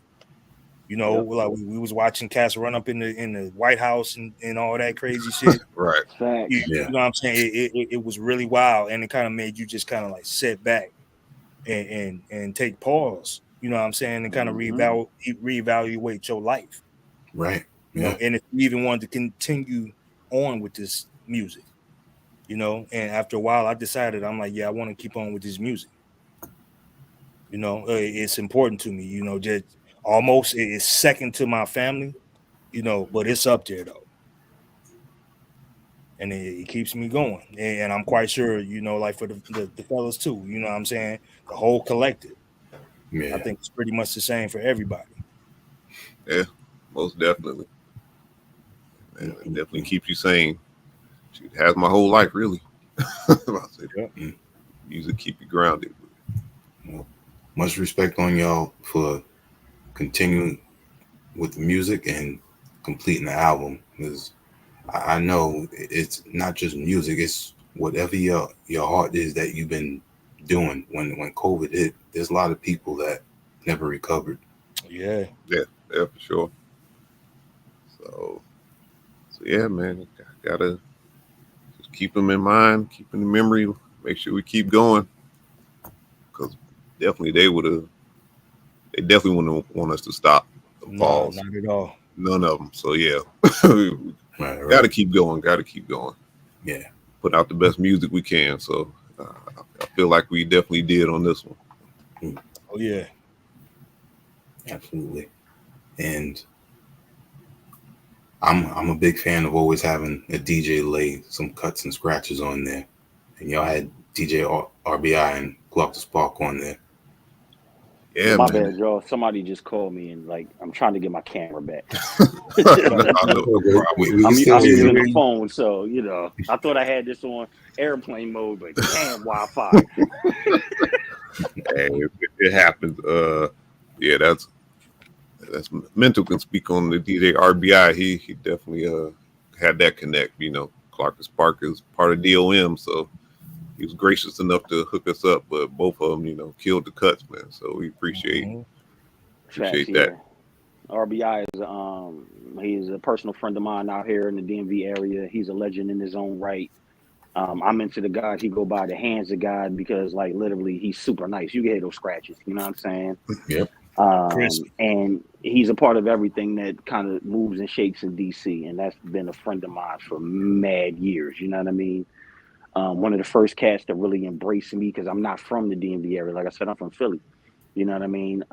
Speaker 2: You know, like we was watching cats run up in the White House and all that crazy shit.
Speaker 3: Right.
Speaker 4: Facts.
Speaker 2: You know what I'm saying? It was really wild, and it kind of made you just kind of like sit back and take pause. You know what I'm saying? And kind of reevaluate your life.
Speaker 1: Right.
Speaker 2: You know, and if you even wanted to continue on with this music, you know, and after a while, I decided I'm like, yeah, I want to keep on with this music. You know, it's important to me. You know, just almost it's second to my family. You know, but it's up there though. And it keeps me going. And I'm quite sure, you know, like for the fellas too, you know what I'm saying? The whole collective.
Speaker 1: Yeah.
Speaker 2: I think it's pretty much the same for everybody.
Speaker 3: Yeah, most definitely. Man, it definitely keeps you sane. It has my whole life, really. Music keep you grounded.
Speaker 1: Well, much respect on y'all for continuing with the music and completing the album, because I know it's not just music, it's whatever your heart is that you've been doing. When COVID hit, there's a lot of people that never recovered.
Speaker 2: Yeah,
Speaker 3: for sure. So yeah, man, gotta just keep them in mind, keep them in memory, make sure we keep going, because definitely they definitely wouldn't want us to stop the
Speaker 2: no,
Speaker 3: pause.
Speaker 2: not at all.
Speaker 3: None of them. So yeah,
Speaker 1: Right.
Speaker 3: gotta keep going. Gotta keep going.
Speaker 1: Yeah.
Speaker 3: Put out the best music we can. So I feel like we definitely did on this one.
Speaker 2: Oh yeah,
Speaker 1: Absolutely. And I'm a big fan of always having a DJ lay some cuts and scratches on there. And y'all had DJ RBI and Glock the Spark on there.
Speaker 3: Yeah,
Speaker 4: my
Speaker 3: man.
Speaker 4: bad, y'all. Somebody just called me and like I'm trying to get my camera back. I'm using the phone, so you know. I thought I had this on airplane mode, but damn Wi-Fi.
Speaker 3: Hey, it happens. Yeah, that's Mental can speak on the DJ RBI. He definitely had that connect. You know, Clark Spark is part of DOM, so he was gracious enough to hook us up. But both of them, you know, killed the cuts, man. So we appreciate
Speaker 4: Facts,
Speaker 3: that.
Speaker 4: RBI is he's a personal friend of mine out here in the DMV area. He's a legend in his own right. I'm into the God. He go by the hands of God because like literally he's super nice. You can hear those scratches, you know what I'm saying?
Speaker 1: Yep.
Speaker 4: And he's a part of everything that kind of moves and shakes in DC, and that's been a friend of mine for mad years. You know what I mean? One of the first cats to really embrace me because I'm not from the DMV area. Like I said, I'm from Philly. You know what I mean?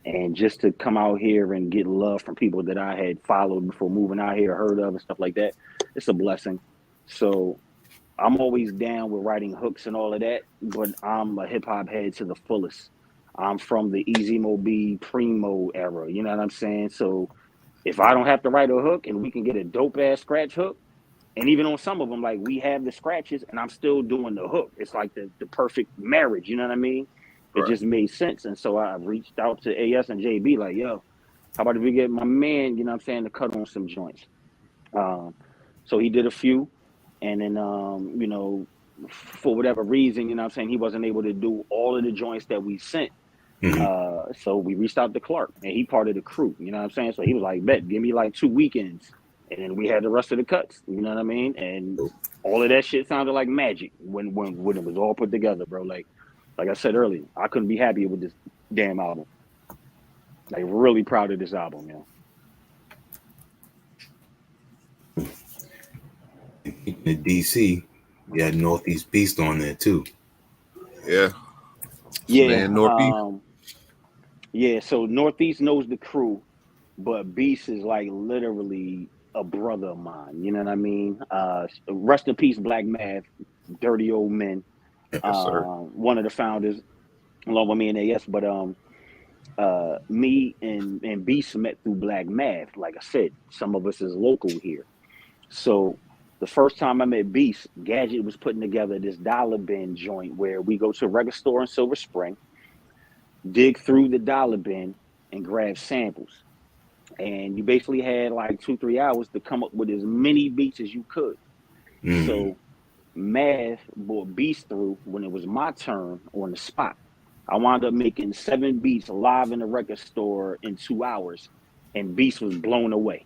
Speaker 4: And just to come out here and get love from people that I had followed before moving out here, heard of, and stuff like that, it's a blessing. So I'm always down with writing hooks and all of that, but I'm a hip hop head to the fullest. I'm from the Easy Mo B Primo era. You know what I'm saying? So if I don't have to write a hook and we can get a dope ass scratch hook, and even on some of them, like we have the scratches and I'm still doing the hook. It's like the perfect marriage. You know what I mean? It just made sense. And so I reached out to AS and JB like, yo, how about if we get my man, you know what I'm saying, to cut on some joints. So he did a few. And then, you know, for whatever reason, you know what I'm saying, he wasn't able to do all of the joints that we sent. So we reached out to Clark and he part of the crew, you know what I'm saying? So he was like, bet, give me like 2 weekends. And then we had the rest of the cuts, you know what I mean? And all of that shit sounded like magic when it was all put together, bro. Like I said earlier, I couldn't be happier with this damn album. Like really proud of this album, man.
Speaker 1: In DC, you had Northeast Beast on there too.
Speaker 3: Yeah.
Speaker 4: Yeah.
Speaker 3: Northeast.
Speaker 4: Yeah, so Northeast knows the crew, but Beast is like literally a brother of mine. You know what I mean? Rest in peace, Black Math, Dirty Old Men.
Speaker 3: Yes, sir.
Speaker 4: One of the founders, along with me and AS. But me and Beast met through Black Math. Like I said, some of us is local here. So the first time I met Beast, Gadget was putting together this dollar bin joint where we go to a record store in Silver Spring, dig through the dollar bin, and grab samples. And you basically had like 2-3 hours to come up with as many beats as you could. So Math brought Beast through when it was my turn on the spot. I wound up making 7 beats live in the record store in 2 hours, and Beats was blown away.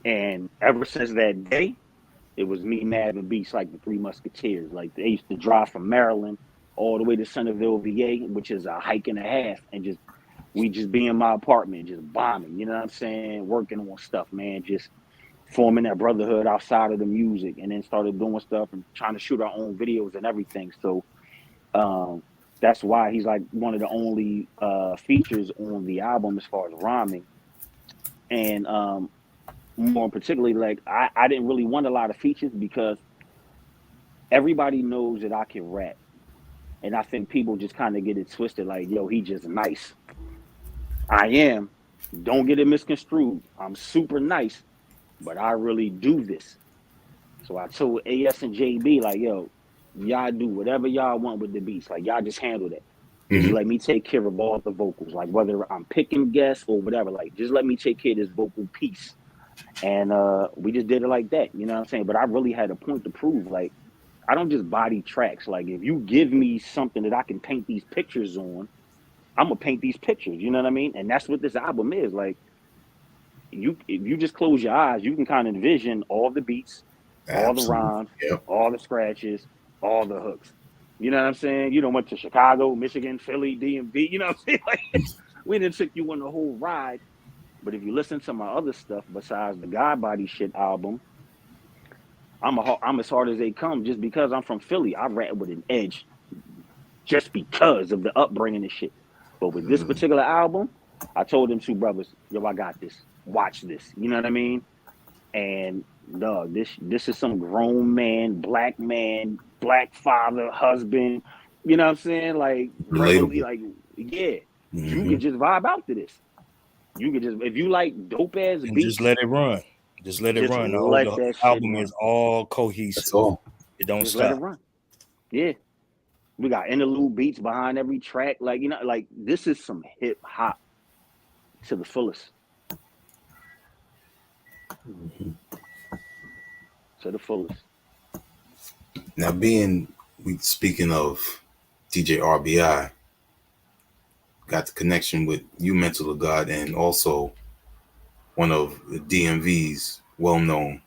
Speaker 4: And ever since that day, it was me, Mav, and Beats like the Three Musketeers. Like they used to drive from Maryland all the way to Centerville, VA, which is a hike and a half, and we just be in my apartment, just bombing. You know what I'm saying? Working on stuff, man. Just forming that brotherhood outside of the music, and then started doing stuff and trying to shoot our own videos and everything. So that's why he's like one of the only features on the album as far as rhyming. And more particularly, like I didn't really want a lot of features because everybody knows that I can rap. And I think people just kind of get it twisted, like, yo, he just nice. I am. Don't get it misconstrued. I'm super nice, but I really do this. So I told AS and JB, like, yo, y'all do whatever y'all want with the beats. Like, y'all just handle that. Just let me take care of all the vocals. Like, whether I'm picking guests or whatever, like, just let me take care of this vocal piece. And we just did it like that. You know what I'm saying? But I really had a point to prove. Like, I don't just body tracks. Like, if you give me something that I can paint these pictures on, I'm gonna paint these pictures. You know what I mean? And that's what this album is. Like, if you just close your eyes, you can kind of envision all the beats, all the rhymes, all the scratches, all the hooks. You know what I'm saying? You done went to Chicago, Michigan, Philly, DMV. You know what I'm saying? Like, we didn't took you on the whole ride. But if you listen to my other stuff besides the God Body Shit album, I'm as hard as they come just because I'm from Philly. I rap with an edge just because of the upbringing and shit. But with this particular album, I told them 2 brothers, yo, I got this. Watch this. You know what I mean? And dog, this is some grown man, black father, husband. You know what I'm saying? Like,
Speaker 1: relatable.
Speaker 4: Like, yeah, you can just vibe out to this. You can just, if you like dope ass beats,
Speaker 2: just let it run. Just let it run. The album is all cohesive.
Speaker 1: That's all.
Speaker 2: It don't
Speaker 4: just
Speaker 2: stop.
Speaker 4: let it run. Yeah. We got interlude beats behind every track. Like, you know, like this is some hip hop to the fullest. To the fullest.
Speaker 1: Now, speaking of DJ RBI, got the connection with you, Mental of God, and also one of the DMV's well-known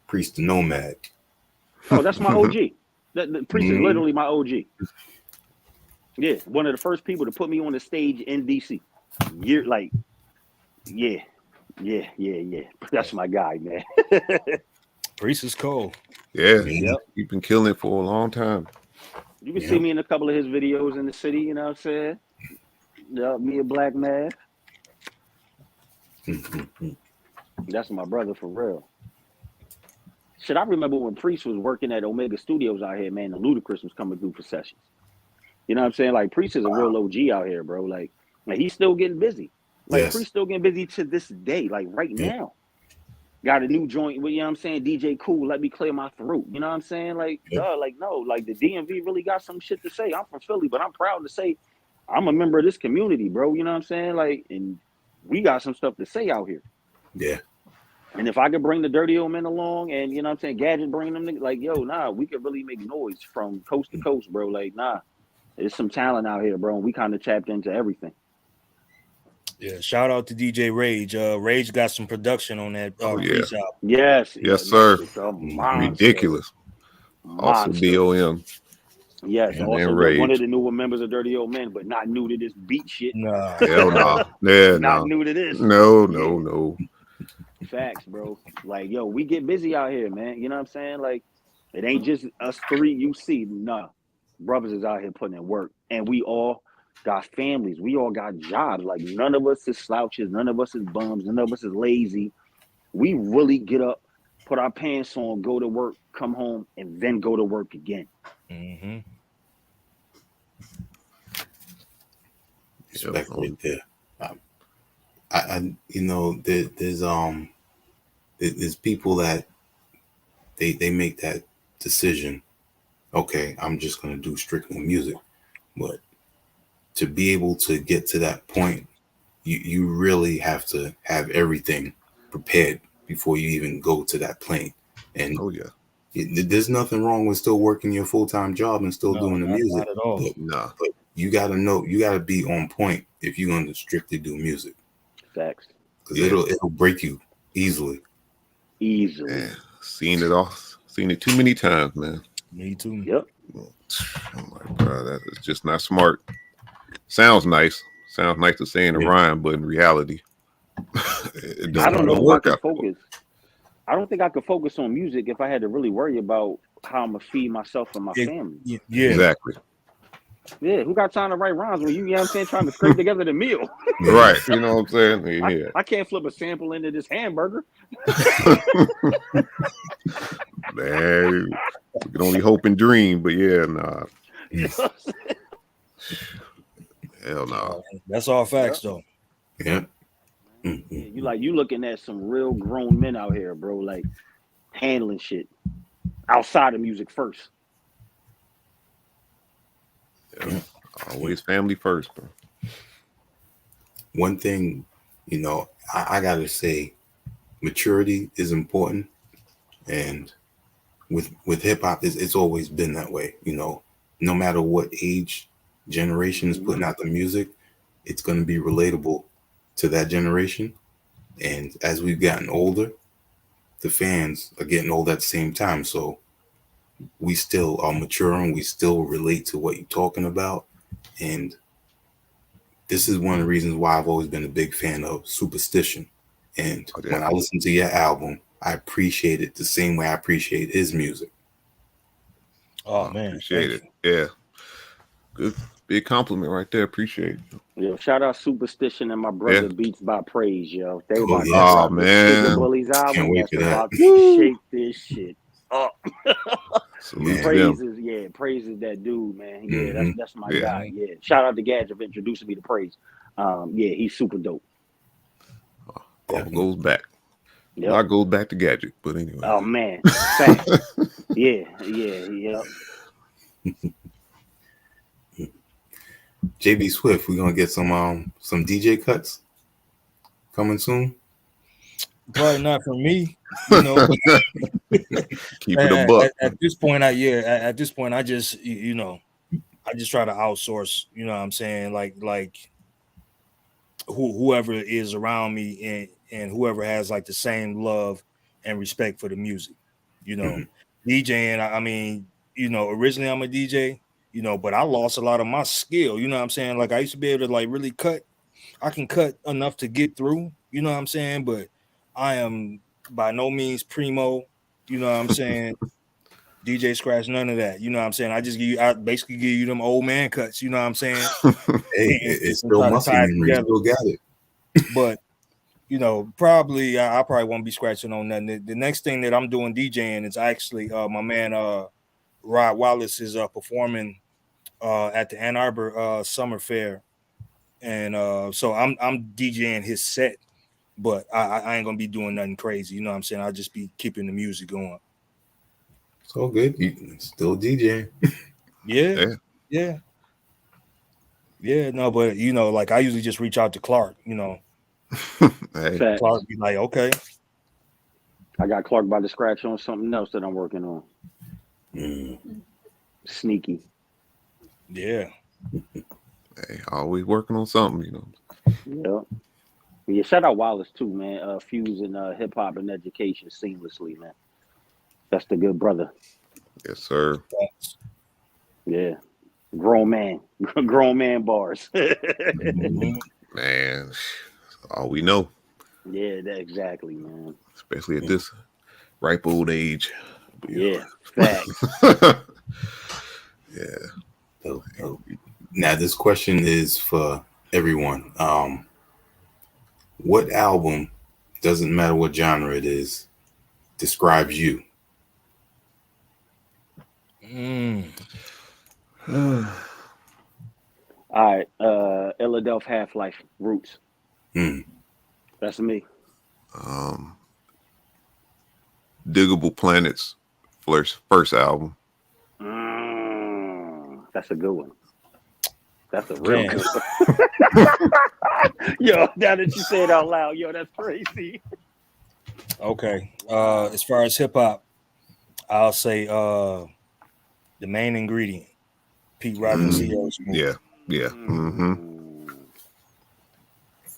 Speaker 1: Priest the Nomad.
Speaker 4: Oh, that's my OG. The Priest is literally my OG. Yeah, one of the first people to put me on the stage in DC. Yeah. That's my guy, man.
Speaker 2: Priest is cold.
Speaker 3: Yeah, you've been killing it for a long time.
Speaker 4: You can see me in a couple of his videos in the city, you know what I'm saying? Yeah, me a black man. That's my brother for real. Shit, I remember when Priest was working at Omega Studios out here, man, the Ludacris was coming through for sessions. You know what I'm saying? Like, Priest is a real OG out here, bro. Like he's still getting busy. Like, Priest still getting busy to this day, like right now. Got a new joint, you know what I'm saying? DJ Cool, let me clear my throat. You know what I'm saying? Like, no, like the DMV really got some shit to say. I'm from Philly, but I'm proud to say I'm a member of this community, bro. You know what I'm saying? Like, and we got some stuff to say out here.
Speaker 1: Yeah.
Speaker 4: And if I could bring the Dirty Old Men along and, you know what I'm saying, Gadget bringing them, like, yo, nah, we could really make noise from coast to coast, bro. Like, nah, there's some talent out here, bro. And we kind of tapped into everything.
Speaker 2: Yeah, shout out to DJ Rage. Rage got some production on that Priest album.
Speaker 4: Yes,
Speaker 3: sir.
Speaker 4: Monster.
Speaker 3: Ridiculous. Also BOM.
Speaker 4: Yes,
Speaker 3: and
Speaker 4: also
Speaker 3: Rage.
Speaker 4: One of the newer members of Dirty Old Men, but not new to this beat shit.
Speaker 2: Nah.
Speaker 3: Hell no. Yeah,
Speaker 4: not new to this.
Speaker 3: No.
Speaker 4: Facts, bro. Like, yo, we get busy out here, man. You know what I'm saying? Like, it ain't just us 3 you see. Nah. Brothers is out here putting in work. And we all got families. We all got jobs. Like, none of us is slouches. None of us is bums. None of us is lazy. We really get up, put our pants on, go to work, come home, and then go to work again.
Speaker 2: Mm-hmm.
Speaker 1: Respect right there. I there's people that they make that decision. Okay, I'm just gonna do strictly music, but to be able to get to that point, you really have to have everything prepared before you even go to that plane. And there's nothing wrong with still working your full-time job and still doing the music.
Speaker 2: Not at all.
Speaker 1: But you gotta know, you gotta be on point if you're gonna strictly do music.
Speaker 4: Facts.
Speaker 1: Because it'll break you easily.
Speaker 3: Man, seen it too many times, man.
Speaker 2: Me too.
Speaker 4: Yep.
Speaker 3: I'm like, bro, that is just not smart. Sounds nice to say in a rhyme, but in reality, it
Speaker 4: I don't know if I
Speaker 3: work
Speaker 4: could
Speaker 3: out.
Speaker 4: focus. I don't think I could focus on music if I had to really worry about how I'm gonna feed myself and my family.
Speaker 2: Yeah.
Speaker 3: Exactly.
Speaker 4: Yeah, who got time to write rhymes when you know what I'm saying, trying to scrape together the meal?
Speaker 3: Right. You know what I'm saying? Yeah.
Speaker 4: I can't flip a sample into this hamburger.
Speaker 3: Man, we can only hope and dream, but yeah, nah.
Speaker 4: You know what I'm saying?
Speaker 3: Hell no.
Speaker 2: That's all facts, though.
Speaker 1: Yeah.
Speaker 4: Yeah, you looking at some real grown men out here, bro, like handling shit outside of music first.
Speaker 3: Yeah. Always family first, bro.
Speaker 1: One thing, I gotta say, maturity is important, and with hip hop, it's always been that way. No matter what age generation is putting out the music, it's gonna be relatable to that generation. And as we've gotten older, the fans are getting old at the same time. So we still are maturing. We still relate to what you're talking about. And this is one of the reasons why I've always been a big fan of Superstition. And when I listen to your album, I appreciate it the same way I appreciate his music.
Speaker 2: Oh, man.
Speaker 3: Appreciate it. Yeah. Good. Big compliment right there. Appreciate it.
Speaker 4: Yo, shout out Superstition and my brother Beats by Praise, yo. They about to
Speaker 3: Oh,
Speaker 4: drop the
Speaker 3: man.
Speaker 4: Sugar Bullies album.
Speaker 1: Can't wait
Speaker 4: That's
Speaker 1: for that.
Speaker 4: about to shake this shit up. Praises that dude, man. Yeah, that's my guy. Yeah. Shout out to Gadget for introducing me to Praise. Yeah, he's super dope.
Speaker 3: All goes back.
Speaker 4: Yep.
Speaker 3: A lot goes back to Gadget, but anyway.
Speaker 4: Oh man. Facts. Yeah.
Speaker 1: JB Swift, we're gonna get some DJ cuts coming soon.
Speaker 2: Probably not for me,
Speaker 3: Keep it a buck.
Speaker 2: At this point, I just I just try to outsource. You know what I'm saying? Like whoever is around me and whoever has like the same love and respect for the music. DJing. I mean, originally I'm a DJ. But I lost a lot of my skill. You know what I'm saying? Like I used to be able to like really cut. I can cut enough to get through. You know what I'm saying? But I am by no means primo. You know what I'm saying? DJ Scratch, none of that. You know what I'm saying? I basically give you them old man cuts. You know what I'm saying?
Speaker 1: Hey, it's still muscle memory. You still got it.
Speaker 2: But probably I probably won't be scratching on nothing. The next thing that I'm doing DJing is actually my man Rod Wallace is performing at the Ann Arbor Summer Fair, and so I'm DJing his set, but I ain't gonna be doing nothing crazy. You know what I'm saying? I'll just be keeping the music going.
Speaker 1: So good, you still DJing.
Speaker 2: Yeah. No, but like I usually just reach out to Clark.
Speaker 3: Hey.
Speaker 2: Clark be like, okay.
Speaker 4: I got Clark by the scratch on something else that I'm working on. Sneaky.
Speaker 2: Yeah.
Speaker 3: Hey, always working on something,
Speaker 4: Yeah, shout out Wallace too, man. Fusing hip hop and education seamlessly, man. That's the good brother.
Speaker 3: Yes, sir.
Speaker 4: Yeah. Grown man bars.
Speaker 3: Man, all we know.
Speaker 4: Yeah, exactly, man.
Speaker 3: Especially at this ripe old age.
Speaker 4: Yeah, facts.
Speaker 3: Yeah.
Speaker 1: Now this question is for everyone. What album, doesn't matter what genre it is, describes you?
Speaker 4: All right, Philadelphia Half-Life Roots. That's me.
Speaker 3: Diggable Planets first album.
Speaker 4: That's a good one. That's a real good one. Yo, now that you say it out loud, that's crazy.
Speaker 2: Okay. As far as hip hop, I'll say the main ingredient, Pete Rock and CL Smooth.
Speaker 3: Yeah. Yeah.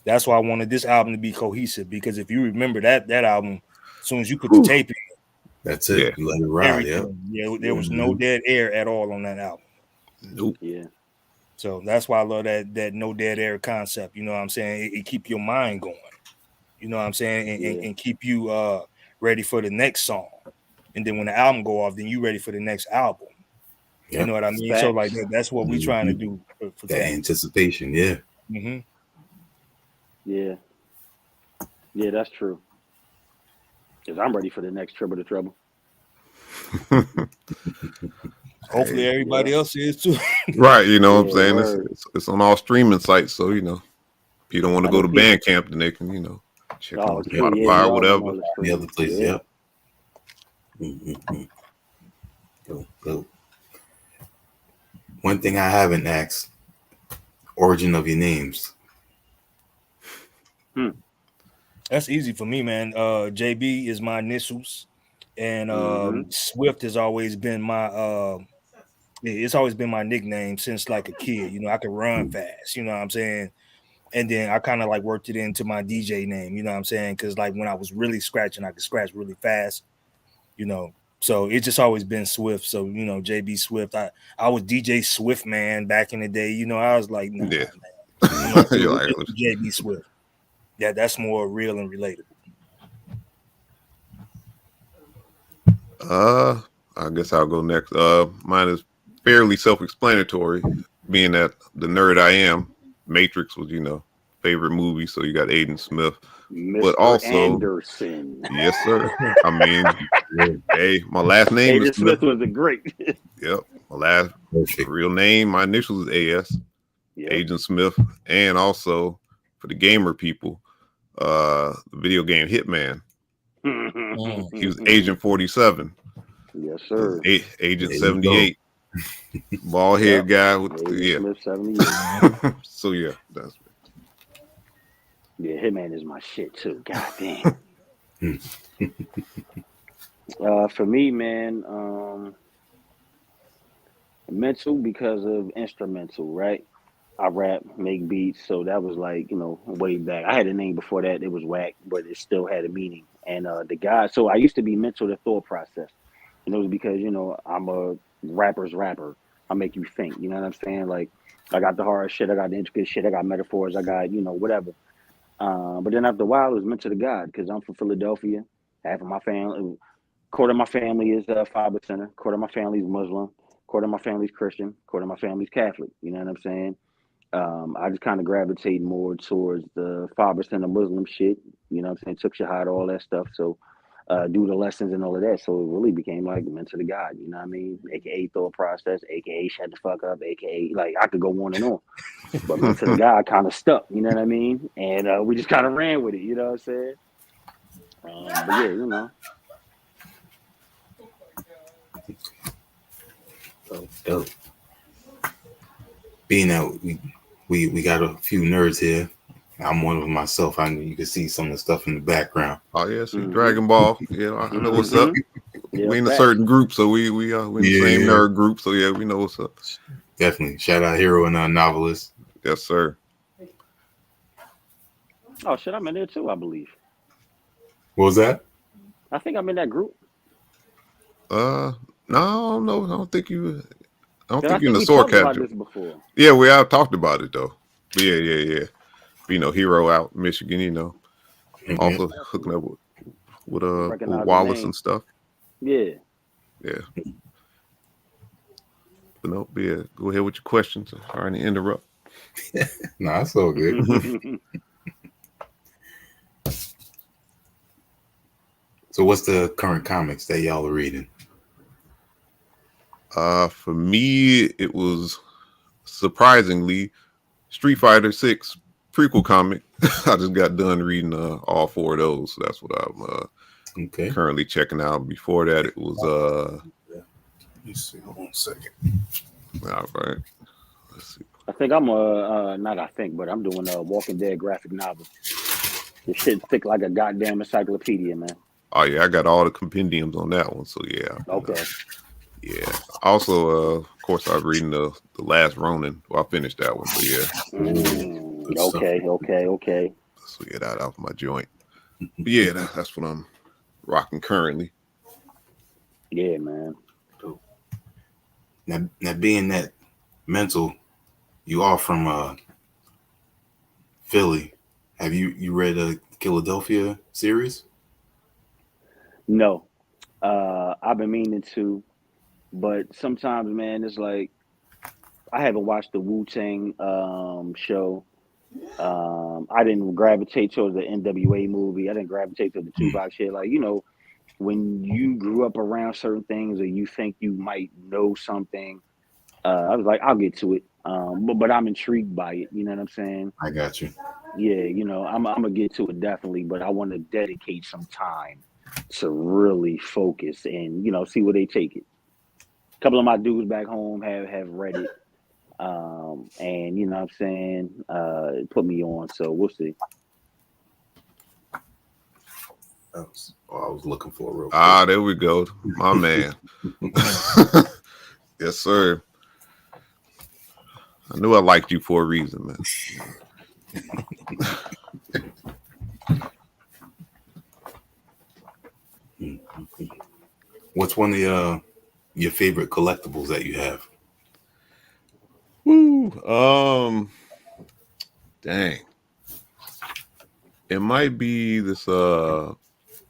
Speaker 2: That's why I wanted this album to be cohesive, because if you remember that album, as soon as you put the tape in,
Speaker 1: that's it.
Speaker 3: Yeah.
Speaker 1: You let it ride.
Speaker 2: Yeah, there was no dead air at all on that album.
Speaker 3: Nope.
Speaker 4: Yeah.
Speaker 2: So that's why I love that no dead air concept. You know what I'm saying? It keep your mind going. You know what I'm saying? And keep you ready for the next song. And then when the album go off, then you ready for the next album.
Speaker 1: Yep.
Speaker 2: You know what I mean?
Speaker 4: Facts.
Speaker 2: So like that's what we trying to do for
Speaker 1: that anticipation. Yeah.
Speaker 2: Mm-hmm.
Speaker 4: Yeah. Yeah, that's true. Because I'm ready for the next Triple to Trouble.
Speaker 2: Hopefully everybody else is too.
Speaker 3: Right, you know what I'm
Speaker 4: Yeah,
Speaker 3: saying?
Speaker 4: word.
Speaker 3: It's on all streaming sites, so you know, if you don't want to
Speaker 4: I
Speaker 3: go
Speaker 4: know
Speaker 3: to
Speaker 4: people-
Speaker 3: Bandcamp, then they can, you know, check
Speaker 4: Oh,
Speaker 3: out
Speaker 4: true. Yeah,
Speaker 3: Spotify
Speaker 4: we
Speaker 3: or
Speaker 4: all
Speaker 3: whatever.
Speaker 4: know the
Speaker 1: The other places.
Speaker 4: Yeah.
Speaker 1: Yep. Go. One thing I haven't asked: origin of your names.
Speaker 2: That's easy for me, man. JB is my initials, and Swift has always been my it's always been my nickname since like a kid. You know, I could run fast, you know what I'm saying? And then I kind of like worked it into my DJ name, you know what I'm saying? Because like when I was really scratching, I could scratch really fast, you know. So it's just always been Swift. So, you know, JB Swift. I was DJ Swift, man, back in the day. You know, I was like, nah,
Speaker 3: Yeah.
Speaker 2: man. You know,
Speaker 3: You're like,
Speaker 2: JB Swift. Yeah, that's more real and relatable.
Speaker 3: I guess I'll go next. Mine is fairly self-explanatory, being that the nerd I am. Matrix was, you know, favorite movie, so you got Aiden Smith.
Speaker 4: Mr.
Speaker 3: But also,
Speaker 4: Anderson.
Speaker 3: yes, sir. I mean, hey, my last name
Speaker 4: Aiden
Speaker 3: is Smith.
Speaker 4: Smith was a great.
Speaker 3: Yep, my real name, my initials is AS,
Speaker 4: Yep.
Speaker 3: Agent Smith, and also for the gamer people, the video game Hitman. He was Agent 47.
Speaker 4: Yes, sir.
Speaker 3: Agent 78. Bald head guy with
Speaker 4: Agent Smith 78.
Speaker 3: So yeah, that's
Speaker 4: Yeah, Hitman is my shit too. God damn. For me, man, mental because of instrumental, right? I rap, make beats, so that was like, you know, way back. I had a name before that, it was whack, but it still had a meaning. And the guy, so I used to be mental to thought process. And it was because, you know, I'm a rapper's rapper. I make you think, you know what I'm saying? Like, I got the hard shit, I got the intricate shit, I got metaphors, I got, you know, whatever. But then after a while, it was mental to God because I'm from Philadelphia. Half of my family, quarter of my family is fiber center, quarter of my family is Muslim, quarter of my family is Christian, quarter of my family is Catholic. You know what I'm saying? I just kind of gravitate more towards the fiber center Muslim shit. You know what I'm saying? Took shahada, all that stuff. So do the lessons and all of that. So it really became like mental to God. You know what I mean? AKA thought process, AKA shut the fuck up, AKA like I could go on and on. But mental to God kind of stuck. You know what I mean? And we just kind of ran with it. You know what I'm saying? But yeah, you know.
Speaker 1: Dope. Being that we got a few nerds here. I'm one of them myself. I know you can see some of the stuff in the background.
Speaker 3: oh yeah, see Dragon Ball. Yeah, I know what's up.
Speaker 4: Yeah,
Speaker 3: We in a
Speaker 4: facts.
Speaker 3: certain group, so we in the same nerd group. So yeah, we know what's up.
Speaker 1: Definitely. Shout out Hero and Novelist.
Speaker 3: Yes, sir.
Speaker 4: Oh shit, I'm in there too, I believe.
Speaker 1: What was that?
Speaker 4: I think I'm in that group.
Speaker 3: No, I don't know. I don't think you. I don't
Speaker 4: I
Speaker 3: think you're in the
Speaker 4: we
Speaker 3: sword
Speaker 4: talked about
Speaker 3: capture.
Speaker 4: this before.
Speaker 3: Yeah, we have talked about it though. But yeah. You know, Hero out Michigan. You know, also hooking up with
Speaker 4: Recognize the
Speaker 3: Wallace
Speaker 4: name.
Speaker 3: and stuff.
Speaker 4: Yeah.
Speaker 3: Yeah. But no, yeah. Go ahead with your questions. Sorry to interrupt.
Speaker 1: No, that's all good. So what's the current comics that y'all are reading?
Speaker 3: For me, it was surprisingly Street Fighter 6 prequel comic. I just got done reading all 4 of those. So that's what I'm currently checking out. Before that, it was
Speaker 1: Let me see. Hold on a second.
Speaker 3: all right. Let's see.
Speaker 4: I think I'm but I'm doing a Walking Dead graphic novel. This shit thick like a goddamn encyclopedia, man.
Speaker 3: Oh yeah, I got all the compendiums on that one. So yeah.
Speaker 4: Okay.
Speaker 3: Yeah. Also, of course, I was reading the Last Ronin. Well, I finished that one, but yeah.
Speaker 1: Good stuff.
Speaker 4: Okay.
Speaker 3: So get that off my joint. But yeah, that's what I'm rocking currently.
Speaker 4: Yeah, man.
Speaker 1: Now being that mental, you are from Philly. Have you read a Philadelphia series?
Speaker 4: No, I've been meaning to, but sometimes, man, it's like I haven't watched the Wu-Tang show. I didn't gravitate towards the NWA movie. I didn't gravitate to the Tupac shit. Like, when you grew up around certain things or you think you might know something, I was like, I'll get to it. But I'm intrigued by it. You know what I'm saying?
Speaker 1: I got you.
Speaker 4: Yeah, I'm gonna get to it definitely, but I want to dedicate some time to really focus and see where they take it. A couple of my dudes back home have read it, and what I'm saying, put me on. So we'll see.
Speaker 1: I was looking for it real quick.
Speaker 3: Ah, there we go, my man. Yes, sir. I knew I liked you for a reason, man.
Speaker 1: What's one of your favorite collectibles that you have?
Speaker 3: Woo. Dang. It might be this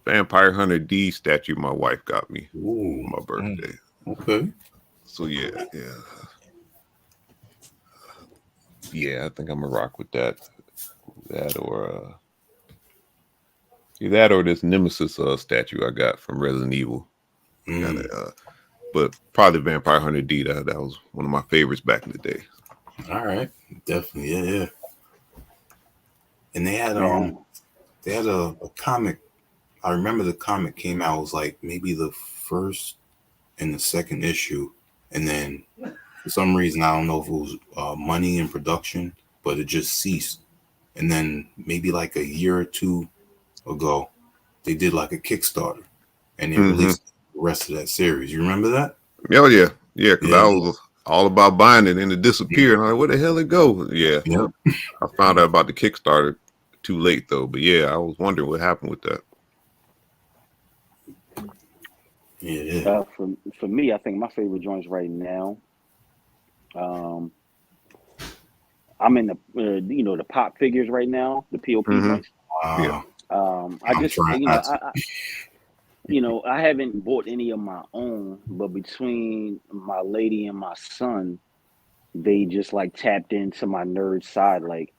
Speaker 3: Vampire Hunter D statue my wife got me
Speaker 1: Ooh,
Speaker 3: for my birthday.
Speaker 1: Okay.
Speaker 3: So yeah. I think I'm gonna rock with that. That or this Nemesis statue I got from Resident Evil. But probably Vampire Hunter D. That was one of my favorites back in the day.
Speaker 1: All right, definitely, yeah. And they had a comic. I remember the comic came out. It was like maybe the first and the second issue, and then for some reason I don't know if it was money in production, but it just ceased. And then maybe like a year or two ago, they did like a Kickstarter, and they released the rest of that series. You remember that?
Speaker 3: Oh yeah, because I was all about buying it and it disappeared. I'm like, where the hell it go? Yeah.
Speaker 1: Yep.
Speaker 3: I found out about the Kickstarter too late though, but yeah, I was wondering what happened with that.
Speaker 1: Yeah.
Speaker 4: For me, I think my favorite joints right now. I'm in the the pop figures right now, the POP joints.
Speaker 1: Wow.
Speaker 4: I just I haven't bought any of my own, but between my lady and my son, they just like tapped into my nerd side. Like,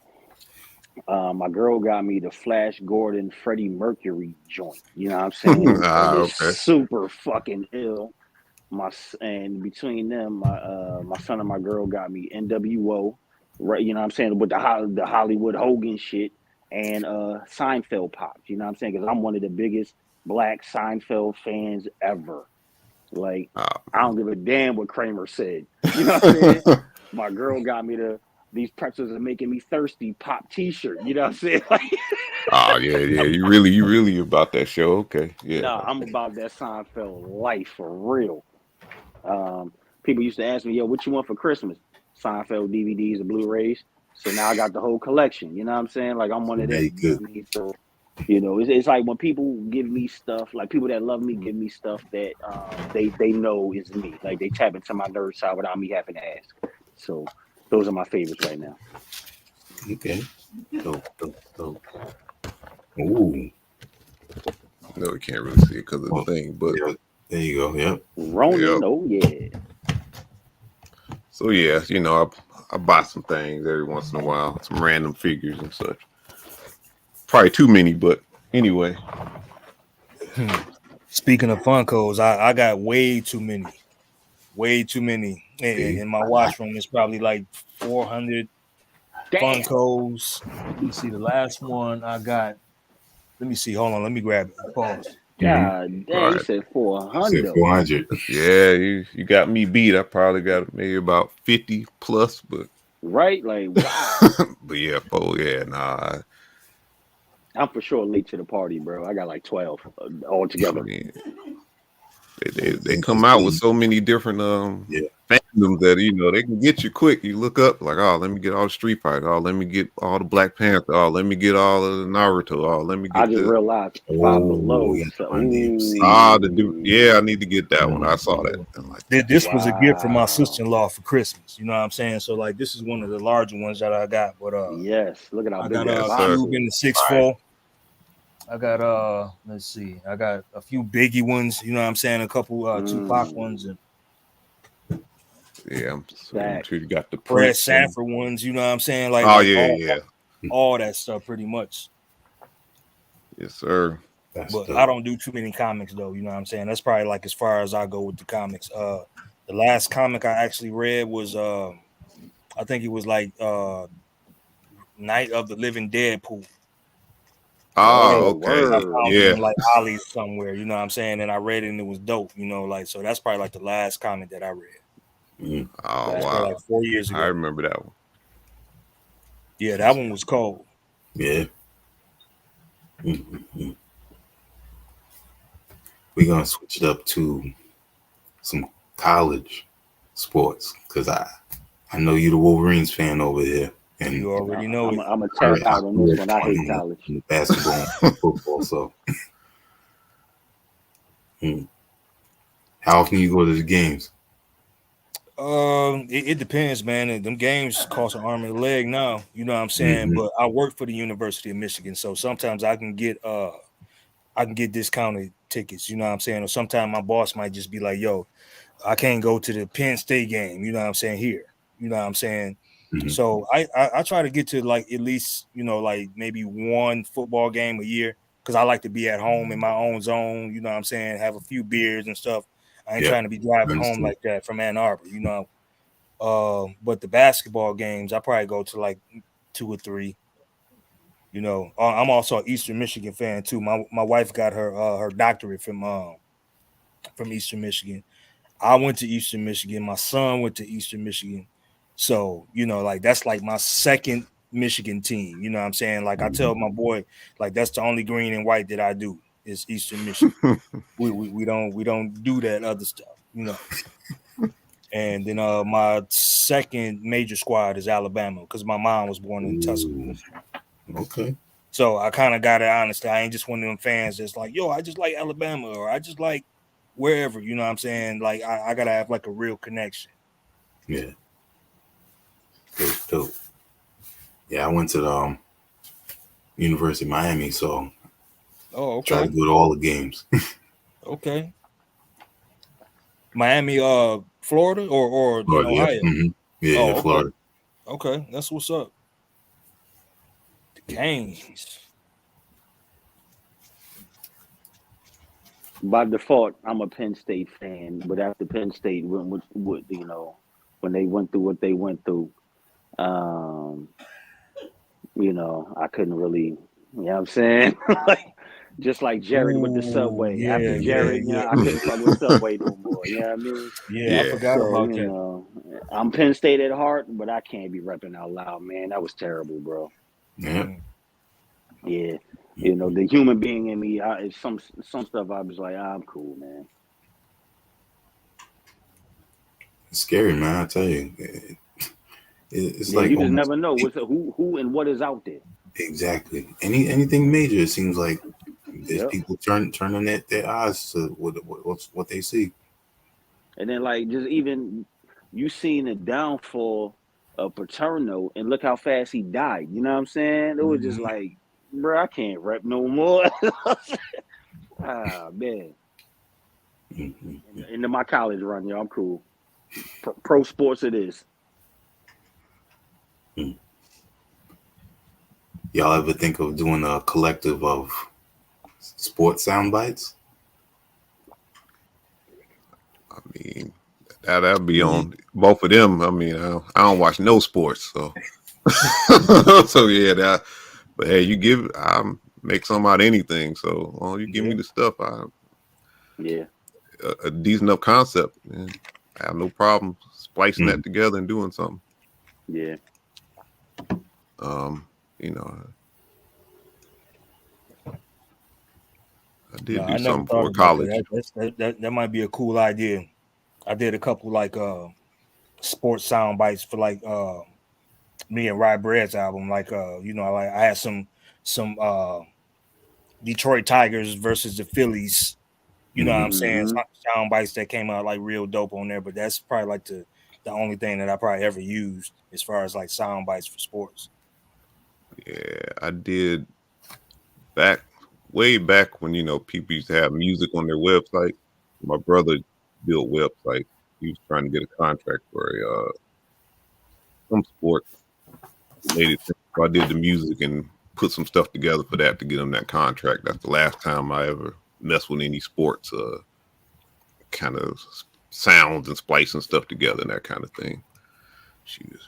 Speaker 4: my girl got me the Flash Gordon Freddie Mercury joint. You know what I'm saying? And it's
Speaker 3: Okay.
Speaker 4: super fucking ill. And between them, my son and my girl got me NWO, right? You know what I'm saying, with the Hollywood Hogan shit and Seinfeld pops. You know what I'm saying? Because I'm one of the biggest Black Seinfeld fans ever. Like, I don't give a damn what Kramer said. You know what I'm saying? My girl got me these pretzels are making me thirsty pop T-shirt. You know what I'm saying? Like,
Speaker 3: yeah. You really about that show? Okay, yeah.
Speaker 4: No, I'm about that Seinfeld life for real. People used to ask me, "Yo, what you want for Christmas?" Seinfeld DVDs and Blu-rays. So now I got the whole collection. You know what I'm saying? Like, I'm one of them. You know what I mean? So, it's like when people give me stuff, like people that love me give me stuff that they know is me. Like, they tap into my nerd side without me having to ask. So those are my favorites right now.
Speaker 1: Okay. Dope. Ooh.
Speaker 3: No, we can't really see it because of the thing, but
Speaker 1: yeah, there you go. Yep.
Speaker 4: Ronin,
Speaker 3: Yep.
Speaker 4: oh yeah.
Speaker 3: So yeah, I buy some things every once in a while, some random figures and such. Probably too many, but anyway.
Speaker 2: Speaking of Funkos, I got way too many. In my watch room, it's probably like 400 Funkos. Let me see the last one I got. Let me see. Hold on. Let me grab it. Pause.
Speaker 4: God damn, you said 400.
Speaker 1: 400.
Speaker 3: Yeah, you got me beat. I probably got maybe about 50 plus, but
Speaker 4: right, like, wow.
Speaker 3: But yeah, nah.
Speaker 4: I'm for sure late to the party, bro. I got like 12 all together.
Speaker 3: They come out with so many different fandoms that they can get you quick. You look up like, oh, let me get all the Street Fighter. Oh, let me get all the Black Panther. Oh, let me get all of the Naruto. Oh, let me
Speaker 4: I
Speaker 3: get
Speaker 4: just
Speaker 3: this.
Speaker 4: realized Five Below.
Speaker 1: Yeah,
Speaker 4: So,
Speaker 1: Run DMC.
Speaker 3: I need to get that one. I saw that. I'm like,
Speaker 2: This was a gift from my
Speaker 4: wow.
Speaker 2: sister-in-law for Christmas. You know what I'm saying? So like, this is one of the larger ones that I got. But
Speaker 4: Yes, look at how
Speaker 2: I
Speaker 4: big
Speaker 2: got
Speaker 4: that
Speaker 2: a
Speaker 4: box
Speaker 2: Cube in
Speaker 4: is.
Speaker 2: the 6'4". I got let's see, I got a few Biggie ones. You know what I'm saying? A couple Tupac ones and
Speaker 3: yeah, I'm sure you got the
Speaker 2: Fred
Speaker 3: Prince.
Speaker 2: Sanford ones. You know what I'm saying? Like, all that stuff pretty much.
Speaker 3: Yes, sir.
Speaker 2: But I don't do too many comics though. You know what I'm saying? That's probably like as far as I go with the comics. The last comic I actually read was I think it was like Night of the Living Deadpool.
Speaker 3: Okay.
Speaker 2: I found it
Speaker 3: Yeah.
Speaker 2: in like Ollie's somewhere, you know what I'm saying? And I read it and it was dope, like, so that's probably like the last comic that I read.
Speaker 3: Oh,
Speaker 2: That's
Speaker 3: wow.
Speaker 2: like 4 years ago.
Speaker 3: I remember that one.
Speaker 2: Yeah, that one was cold.
Speaker 1: Yeah. Mm-hmm. We're going to switch it up to some college sports because I know you're the Wolverines fan over here. And
Speaker 2: you already know it.
Speaker 4: I'm a tap out on this one. I hate college.
Speaker 1: Basketball and football. So, how often you go to the games?
Speaker 2: It depends, man. Them games cost an arm and a leg now. You know what I'm saying? But I work for the University of Michigan, so sometimes I can get discounted tickets. You know what I'm saying? Or sometimes my boss might just be like, "Yo, I can't go to the Penn State game." You know what I'm saying? Here, you know what I'm saying? So I try to get to like at least like maybe one football game a year because I like to be at home in my own zone. You know what I'm saying? Have a few beers and stuff. I ain't trying to be driving home like that from Ann Arbor. But the basketball games I probably go to like 2 or 3. I'm also an Eastern Michigan fan too. My wife got her doctorate from Eastern Michigan. I went to Eastern Michigan. My son went to Eastern Michigan. So, like that's like my second Michigan team. You know what I'm saying? Like I tell my boy, like that's the only green and white that I do is Eastern Michigan. we don't do that other stuff, And then my second major squad is Alabama because my mom was born in Tuscaloosa.
Speaker 1: Okay.
Speaker 2: So I kind of got it honestly. I ain't just one of them fans that's like, yo, I just like Alabama or I just like wherever, you know what I'm saying? Like I gotta have like a real connection.
Speaker 1: Yeah. Dope. Yeah, I went to the University of Miami, so try to go to all the games.
Speaker 2: Okay. Miami, Florida or
Speaker 1: Florida,
Speaker 2: Ohio?
Speaker 1: Yeah, Florida.
Speaker 2: Okay, that's what's up. The Canes.
Speaker 4: By default, I'm a Penn State fan, but after Penn State went with when they went through what they went through, I couldn't really, you know what I'm saying? Like, just like Jared with the Subway. After Jared, I couldn't fuck with Subway no more. You know what I mean?
Speaker 2: Yeah, I forgot about
Speaker 4: that. I'm Penn State at heart, but I can't be repping out loud, man. That was terrible, bro.
Speaker 1: Yeah.
Speaker 4: Yeah. The human being in me, some stuff I was like, I'm cool, man.
Speaker 1: It's scary, man. I tell you. It's like
Speaker 4: you just never know who and what is out there.
Speaker 1: Exactly. Anything major, it seems like there's people turning their eyes to what they see.
Speaker 4: And then like just even you seen the downfall of Paterno and look how fast he died. You know what I'm saying? It was just like, bro, I can't rep no more. Man. Into my college run, I'm cool. Pro sports it is.
Speaker 1: Y'all ever think of doing a collective of sports sound bites?
Speaker 3: I mean, that'd be on both of them. I mean, I don't watch no sports, so so yeah. But hey, I make some out of anything. So you give me the stuff, a decent enough concept, man. I have no problem splicing that together and doing something.
Speaker 4: Yeah.
Speaker 3: I did
Speaker 2: No,
Speaker 3: do
Speaker 2: I never
Speaker 3: something
Speaker 2: thought
Speaker 3: for
Speaker 2: about
Speaker 3: college.
Speaker 2: that might be a cool idea. I did a couple like sports sound bites for like me and Rye Bread's album. Like like I had some Detroit Tigers versus the Phillies. You know what I'm saying?
Speaker 4: Mhm.
Speaker 2: Sound bites that came out like real dope on there, but that's probably like the only thing that I probably ever used as far as like sound bites for sports.
Speaker 3: Yeah, I did back way back when people used to have music on their website. My brother built websites. He was trying to get a contract for some sport related thing. So I did the music and put some stuff together for that to get him that contract. That's the last time I ever messed with any sports kind of sounds and splicing stuff together and that kind of thing. She was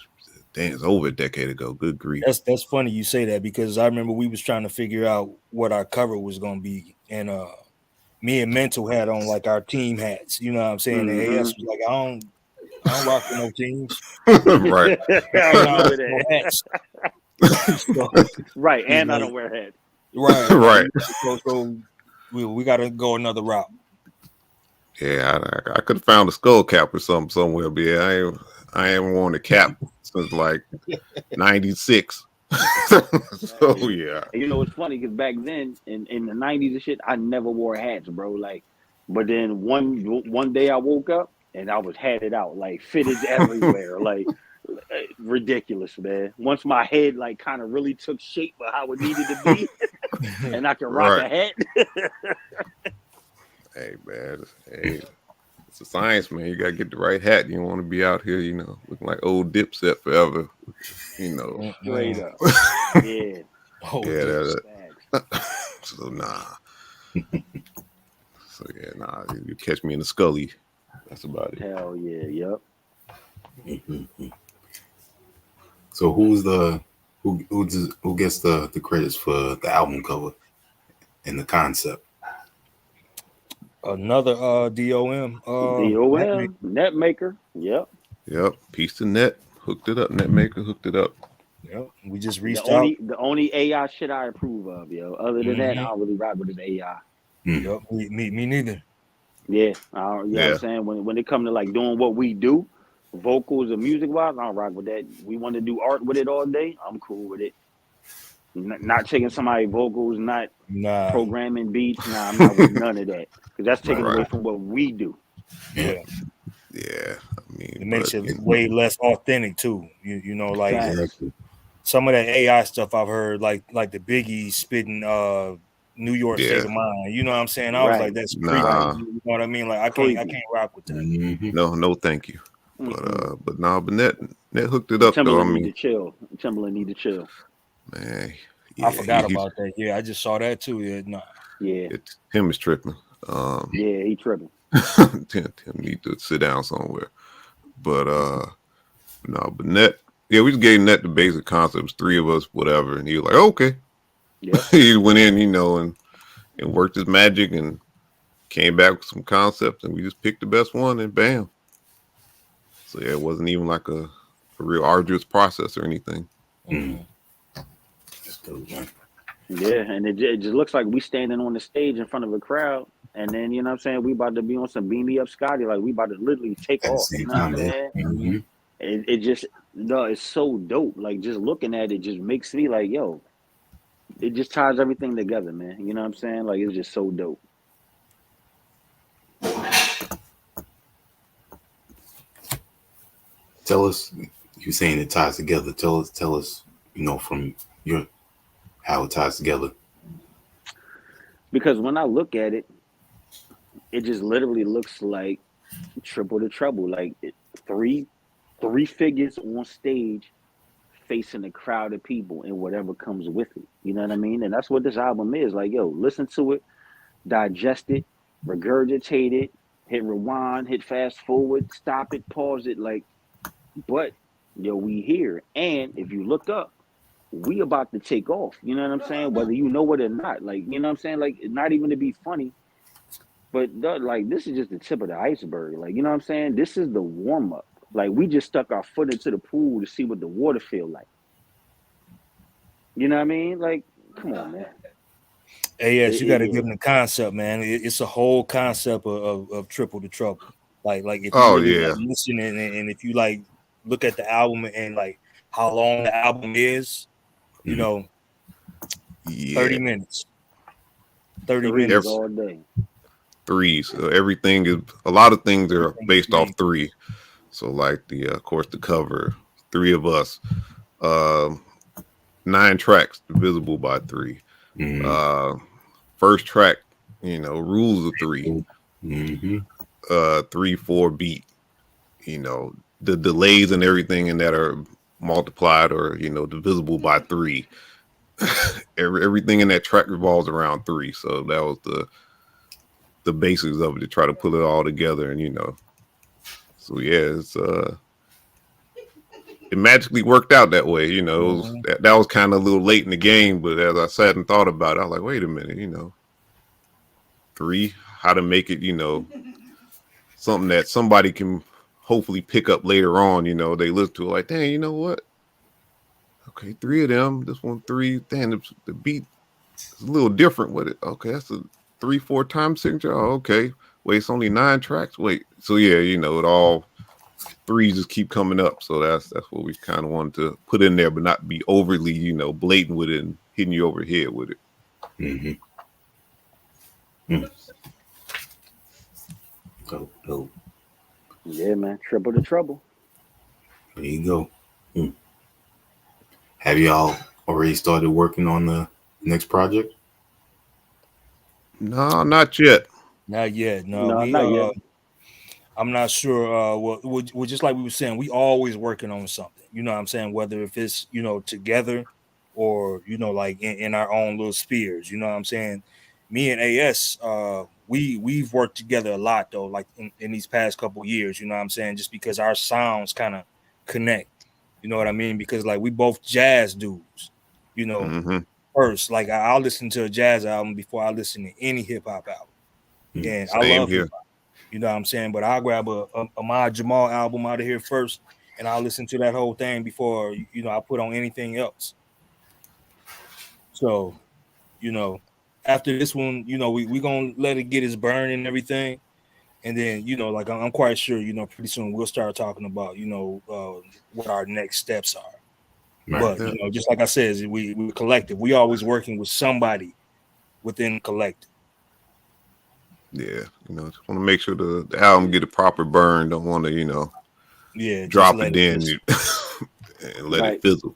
Speaker 3: it's over a decade ago. Good grief.
Speaker 2: That's funny you say that, because I remember we was trying to figure out what our cover was gonna be, and me and Mental had on like our team hats. You know what I'm saying? And AS was like, I don't rock with no teams.
Speaker 3: Right.
Speaker 4: I
Speaker 2: You know,
Speaker 4: remember
Speaker 2: no
Speaker 4: that.
Speaker 2: hats. So,
Speaker 4: Right,
Speaker 2: he's
Speaker 4: and I
Speaker 2: like,
Speaker 4: don't wear hats.
Speaker 2: right.
Speaker 3: Right.
Speaker 2: So we got to go another route.
Speaker 3: Yeah, I could have found a skull cap or something somewhere, but yeah, I ain't worn a cap since like '96. So yeah.
Speaker 4: And you know it's funny because back then in the '90s and shit, I never wore hats, bro. Like, but then one day I woke up and I was hatted out, like fitted everywhere, like ridiculous, man. Once my head like kind of really took shape of how it needed to be, and I could rock
Speaker 3: Right.
Speaker 4: a hat.
Speaker 3: Hey man, hey, it's a science, man. You gotta get the right hat. You don't want to be out here, looking like old Dipset forever.
Speaker 4: Straight up, yeah.
Speaker 2: Oh,
Speaker 3: Yeah,
Speaker 4: Facts.
Speaker 3: so nah. So yeah, nah. You catch me in the Scully. That's about it.
Speaker 4: Hell yeah, yep.
Speaker 1: So who gets the credits for the album cover and the concept?
Speaker 2: another DOM.
Speaker 4: DOM, net maker. Yep.
Speaker 3: Yep. Piece to net. Hooked it up. Netmaker hooked it up.
Speaker 2: Yep. We just
Speaker 4: The
Speaker 2: reached out.
Speaker 4: only AI shit I approve of, yo. Other than that, I don't really rock with this AI.
Speaker 2: Yep. Me neither.
Speaker 4: Yeah, I don't, you know what I'm saying? When it comes to like doing what we do, vocals and music wise, I don't rock with that. We want to do art with it all day. I'm cool with it. Not taking somebody's vocals, not
Speaker 2: Nah.
Speaker 4: programming beats. Nah, I'm not with none of that because that's taken
Speaker 3: Right.
Speaker 4: away from what we do.
Speaker 2: Yeah.
Speaker 3: Yeah. I mean,
Speaker 2: It makes it way less authentic too. You know, like
Speaker 1: Exactly.
Speaker 2: some of that AI stuff I've heard, like the Biggie spitting New York State of Mind. You know what I'm saying? I was
Speaker 4: Right.
Speaker 2: like, that's creepy.
Speaker 3: Nah.
Speaker 2: You know what I mean? Like I can't rock with that.
Speaker 1: Mm-hmm.
Speaker 3: No, thank you.
Speaker 4: Mm-mm.
Speaker 3: But net hooked it up though. I
Speaker 4: Timberland need to
Speaker 3: mean,
Speaker 4: chill. Timberland need to chill.
Speaker 3: man,
Speaker 2: I forgot about that. Yeah, I just saw that too. Yeah, nah.
Speaker 4: Yeah.
Speaker 3: Tim is tripping.
Speaker 4: Yeah, he tripping.
Speaker 3: Tim need to sit down somewhere. But no, but net. Yeah, we just gave Net the basic concepts, 3 of us, whatever, and he was like, okay.
Speaker 4: Yep.
Speaker 3: He went in, and worked his magic and came back with some concepts, and we just picked the best one, and bam. So yeah, it wasn't even like a real arduous process or anything.
Speaker 2: Mm-hmm.
Speaker 1: That's good, man.
Speaker 4: Yeah, and it just looks like we standing on the stage in front of a crowd, and then you know what I'm saying, we about to be on some beam me up Scotty, like we about to literally take
Speaker 1: At the
Speaker 4: off. You
Speaker 1: same
Speaker 4: know what
Speaker 1: time,
Speaker 4: I'm
Speaker 1: yeah.
Speaker 4: saying?
Speaker 1: Mm-hmm.
Speaker 4: It just no, it's so dope. Like just looking at it just makes me like, yo, it just ties everything together, man. You know what I'm saying? Like it's just so dope.
Speaker 1: Tell us, you saying it ties together. Tell us, from your how it ties together.
Speaker 4: Because when I look at it, it just literally looks like triple the trouble. Like three figures on stage facing a crowd of people and whatever comes with it. You know what I mean? And that's what this album is. Like, yo, listen to it, digest it, regurgitate it, hit rewind, hit fast forward, stop it, pause it. Like, but yo, we here. And if you look up, we about to take off. You know what I'm saying? Whether you know it or not. Like, you know what I'm saying? Like, not even to be funny, but like this is just the tip of the iceberg. Like, you know what I'm saying? This is the warm up. Like, we just stuck our foot into the pool to see what the water feel like. You know what I mean? Like, come on, man.
Speaker 2: Yes, you got to give them the concept, man. It's a whole concept of Triple the Trouble. Like if you
Speaker 3: Oh
Speaker 2: really like,
Speaker 3: yeah.
Speaker 2: listen and if you like look at the album and like how long the album is, you know,
Speaker 3: Yeah.
Speaker 2: 30 minutes. 30
Speaker 4: Threes
Speaker 2: minutes.
Speaker 4: all day.
Speaker 3: Threes. Everything is a lot of things are based off
Speaker 2: Everything.
Speaker 3: three. So like the of course the cover, Three of Us, 9 tracks divisible by 3. First track, rules of 3. 3-4 beat. The delays and everything in that are multiplied or divisible by 3. Everything in that track revolves around 3. So that was the basics of it, to try to put it all together. And so yeah, it's it magically worked out that way. It was, that was kind of a little late in the game, but as I sat and thought about it, I was like, wait a minute, 3, how to make it, something that somebody can hopefully pick up later on. They listen to it like, dang, you know what? Okay, 3 of them. This one 3. Damn, the beat is a little different with it. Okay, that's a 3-4 time signature. Oh, okay. Wait, it's only 9 tracks. Wait, so yeah, it all 3s just keep coming up. So that's what we kind of wanted to put in there, but not be overly, blatant with it and hitting you over the head with it.
Speaker 1: Dope.
Speaker 4: Yeah, man. Triple the Trouble.
Speaker 1: There you go. Have y'all already started working on the next project?
Speaker 3: No, not yet.
Speaker 2: Not yet. No,
Speaker 4: not yet.
Speaker 2: I'm not sure. Well, just like we were saying, we always working on something. You know what I'm saying? Whether if it's, together or, like in our own little spheres. You know what I'm saying? Me and AS, we've worked together a lot, though, like in these past couple years. You know what I'm saying? Just because our sounds kind of connect. You know what I mean? Because, like, we both jazz dudes, first. Like, I'll listen to a jazz album before I listen to any hip-hop album. And
Speaker 3: Same
Speaker 2: I love
Speaker 3: here.
Speaker 2: hip-hop. You know what I'm saying? But I'll grab a Ahmad Jamal album out of here first, and I'll listen to that whole thing before, I put on anything else. So, after this one, we going to let it get its burn and everything. And then, like I'm quite sure, pretty soon we'll start talking about, what our next steps are. Right. But, just like I said, we're collective. We always working with somebody within the collective.
Speaker 3: Yeah, just want to make sure the album get a proper burn. Don't want to, drop it in and let it fizzle.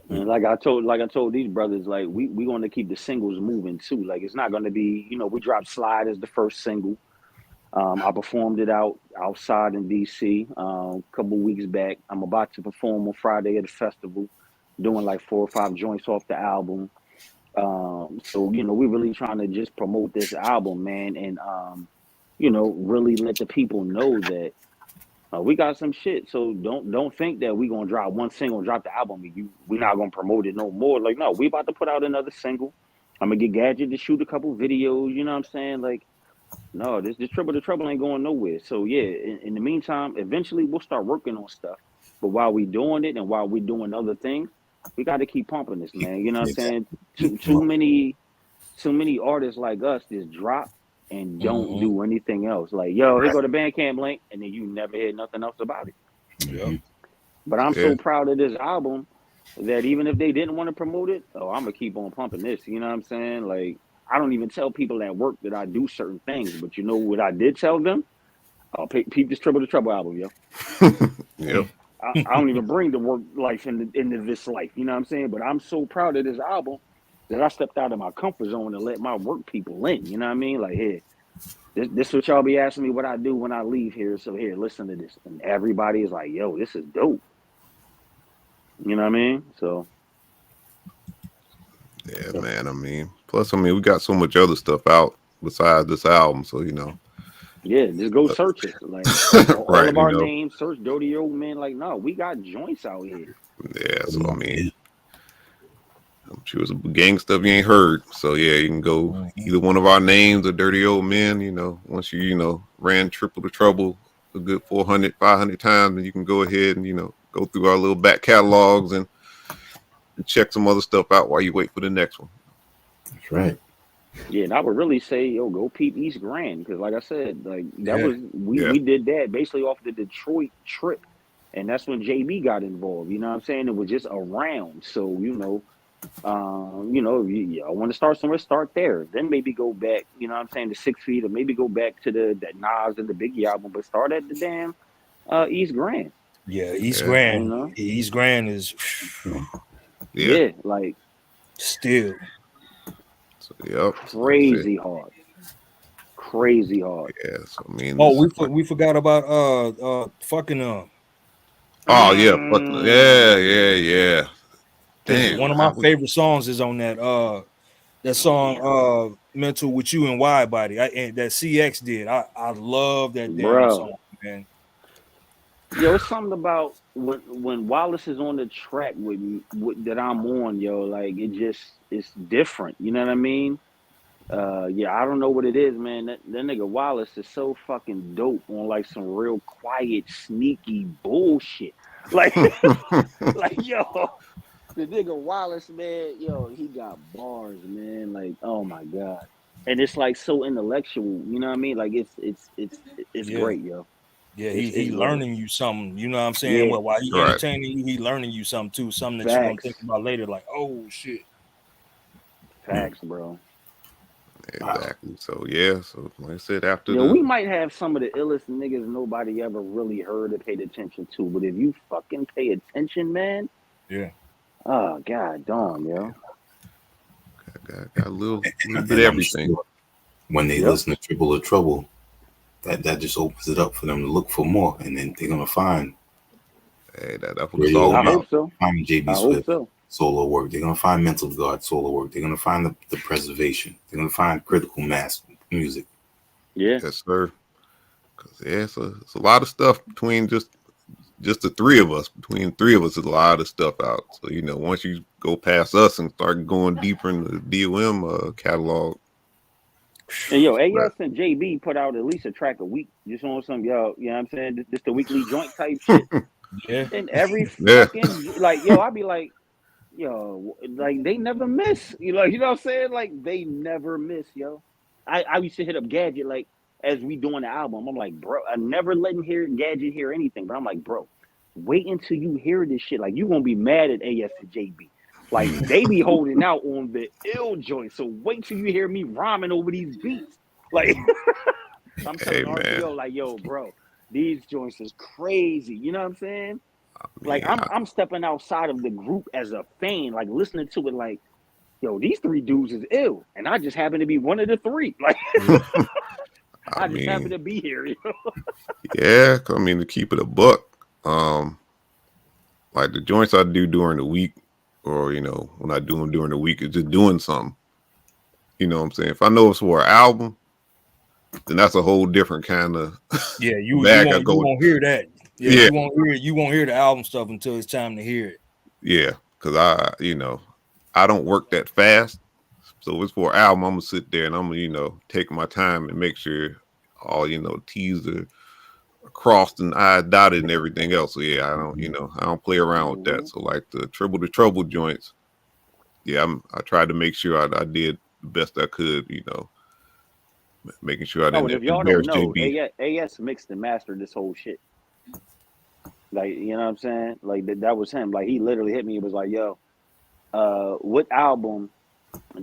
Speaker 4: And like I told these brothers, like we going to keep the singles moving too. Like it's not going to be, we dropped Slide as the first single. I performed it outside in DC a couple weeks back. I'm about to perform on Friday at a festival, doing like 4 or 5 joints off the album. So we're really trying to just promote this album, man, and really let the people know that we got some shit. So don't think that we gonna drop one single and drop the album. We're not gonna promote it no more. Like, no, we about to put out another single. I'm gonna get Gadget to shoot a couple videos. You know what I'm saying? Like, no, this Triple the Trouble ain't going nowhere. So yeah, in the meantime, eventually we'll start working on stuff. But while we doing it and while we doing other things, we got to keep pumping this, man. You know what I'm saying? Too many artists like us just drop and don't do anything else. Like, yo, here go the Bandcamp link, and then you never hear nothing else about it.
Speaker 2: Yeah.
Speaker 4: But I'm so proud of this album that even if they didn't want to promote it, I'm gonna keep on pumping this. You know what I'm saying? Like, I don't even tell people at work that I do certain things, but you know what I did tell them? Peep this Triple the Trouble album, yo.
Speaker 3: Yep.
Speaker 4: I don't even bring the work life into this life. You know what I'm saying? But I'm so proud of this album that I stepped out of my comfort zone and let my work people in. You know what I mean? Like, here, this what y'all be asking me what I do when I leave here. So here, listen to this. And everybody is like, yo, this is dope. You know what I mean? So.
Speaker 3: Yeah, man. I mean, plus, we got so much other stuff out besides this album. So,
Speaker 4: Yeah, just go search it. Like, all of our names, search Dirty Old Man. Like, no, we got joints out here.
Speaker 3: Yeah, so I'm sure it's a gang stuff you ain't heard. So yeah, you can go either one of our names or Dirty Old Men. Once you ran Triple the Trouble a good 400, 500 times, and you can go ahead and go through our little back catalogs and check some other stuff out while you wait for the next one.
Speaker 1: That's right.
Speaker 4: Yeah, and I would really say, yo, go peep East Grand, because like I said, like that
Speaker 2: Yeah.
Speaker 4: was we did that basically off the Detroit trip, and that's when JB got involved. You know what I'm saying? It was just around, so I want to start somewhere, start there. Then maybe go back, you know what I'm saying, to 6 Feet, or maybe go back to the that Nas and the Biggie album, but start at the damn East Grand.
Speaker 2: Yeah, East
Speaker 3: Yeah.
Speaker 2: Grand.
Speaker 4: You know?
Speaker 2: East Grand is
Speaker 3: Yeah.
Speaker 4: Yeah, like
Speaker 2: still.
Speaker 3: So, yep. Like I said,
Speaker 4: crazy hard. Crazy hard.
Speaker 3: yeah. So I mean,
Speaker 2: Oh,
Speaker 3: it's like,
Speaker 2: we forgot about fucking
Speaker 3: oh yeah, but yeah, yeah,
Speaker 4: Mm,
Speaker 3: yeah.
Speaker 2: shit.
Speaker 3: Damn,
Speaker 2: One of my
Speaker 3: how we?
Speaker 2: favorite songs is on that song
Speaker 4: damn,
Speaker 2: Mental with You and Wide Body. And that CX did. I love that damn
Speaker 4: bro.
Speaker 2: song, man.
Speaker 4: Yo, it's something about when Wallace is on the track that I'm on, yo. Like it's different. You know what I mean? Yeah, I don't know what it is, man. That nigga Wallace is so fucking dope on like some real quiet, sneaky bullshit. Like, like yo, the nigga Wallace, man, yo, he got bars, man. Like, oh my god, and it's like so intellectual. You know what I mean? Like, it's
Speaker 2: Yeah.
Speaker 4: great, yo.
Speaker 2: Yeah,
Speaker 4: It's
Speaker 2: he
Speaker 4: great.
Speaker 2: learning you something. You know what I'm saying?
Speaker 4: Yeah,
Speaker 2: Well, while he
Speaker 3: Right.
Speaker 2: entertaining you, he learning you something too. Something that you're gonna think
Speaker 4: facts,
Speaker 2: about later. Like, oh shit.
Speaker 4: facts, bro.
Speaker 1: Wow.
Speaker 3: Exactly. So yeah. So like I said, after
Speaker 4: Yo,
Speaker 3: the
Speaker 4: we might have some of the illest niggas nobody ever really heard or paid attention to, but if you fucking pay attention, man,
Speaker 2: Yeah.
Speaker 4: oh god damn, yo.
Speaker 3: got a little bit of
Speaker 1: And I'm
Speaker 3: everything.
Speaker 1: sure when they
Speaker 4: Yep.
Speaker 1: listen to Triple or Trouble, that just opens it up for them to look for more, and then they're gonna find
Speaker 3: Hey, that's what it's
Speaker 1: Radio
Speaker 3: all
Speaker 4: I
Speaker 1: Owner,
Speaker 4: hope
Speaker 3: about.
Speaker 4: so.
Speaker 1: find JB
Speaker 4: I hope
Speaker 1: Swift
Speaker 4: so.
Speaker 1: solo work. They're gonna find Mental Guard solo work. They're gonna find the Preservation. They're gonna find Critical Mass music.
Speaker 4: Yeah.
Speaker 3: Yes, sir. Cause yeah, it's a lot of stuff between just the three of us. Between the three of us, is a lot of stuff out. So once you go past us and start going deeper in the DOM catalog,
Speaker 4: And yo,
Speaker 3: but
Speaker 4: AS and JB put out at least a track a week, just on some yo, you know what I'm saying? Just the weekly joint type shit.
Speaker 2: Yeah.
Speaker 4: And every
Speaker 3: yeah,
Speaker 4: fucking like, yo, I'd be like, yo, like they never miss. You know what I'm saying? Like they never miss, yo. I used to hit up Gadget like as we doing the album. I'm like, bro, I never letting hear Gadget hear anything, but I'm like, bro, wait until you hear this shit. Like you gonna be mad at AS and JB. Like they be holding out on the ill joint. So wait till you hear me rhyming over these beats. Like I'm
Speaker 3: hey
Speaker 4: telling
Speaker 3: man,
Speaker 4: RTO, like, yo, bro, these joints is crazy. You know what I'm saying?
Speaker 3: I
Speaker 4: Like
Speaker 3: mean,
Speaker 4: I'm stepping outside of the group as a fan, like listening to it, like, yo, these three dudes is ill, and I just happen to be one of the three. Like
Speaker 3: I
Speaker 4: I just happen
Speaker 3: mean,
Speaker 4: to be here. You know?
Speaker 3: yeah. I mean, to keep it a buck, um, like the joints I do during the week, or when I do them during the week, is just doing something. You know what I'm saying? If I know it's for an album, then that's a whole different kind of
Speaker 2: Yeah,
Speaker 3: bag I
Speaker 2: you
Speaker 3: go.
Speaker 2: won't hear that. Yeah,
Speaker 3: Yeah,
Speaker 2: you won't hear the album stuff until it's time to hear it.
Speaker 3: yeah. Because I don't work that fast. So if it's for an album, I'm gonna sit there and I'm gonna, take my time and make sure all, T's are crossed and I's dotted and everything else. So yeah, I don't play around with that.
Speaker 4: Mm-hmm.
Speaker 3: So like the Triple to Trouble joints, yeah, I tried to make sure I did the best I could, making sure I
Speaker 4: Oh, and
Speaker 3: didn't
Speaker 4: if y'all don't
Speaker 3: embarrass
Speaker 4: know,
Speaker 3: JB.
Speaker 4: AS mixed and mastered this whole shit. Like, you know what I'm saying? Like that was him. Like he literally hit me. It was like, yo, what album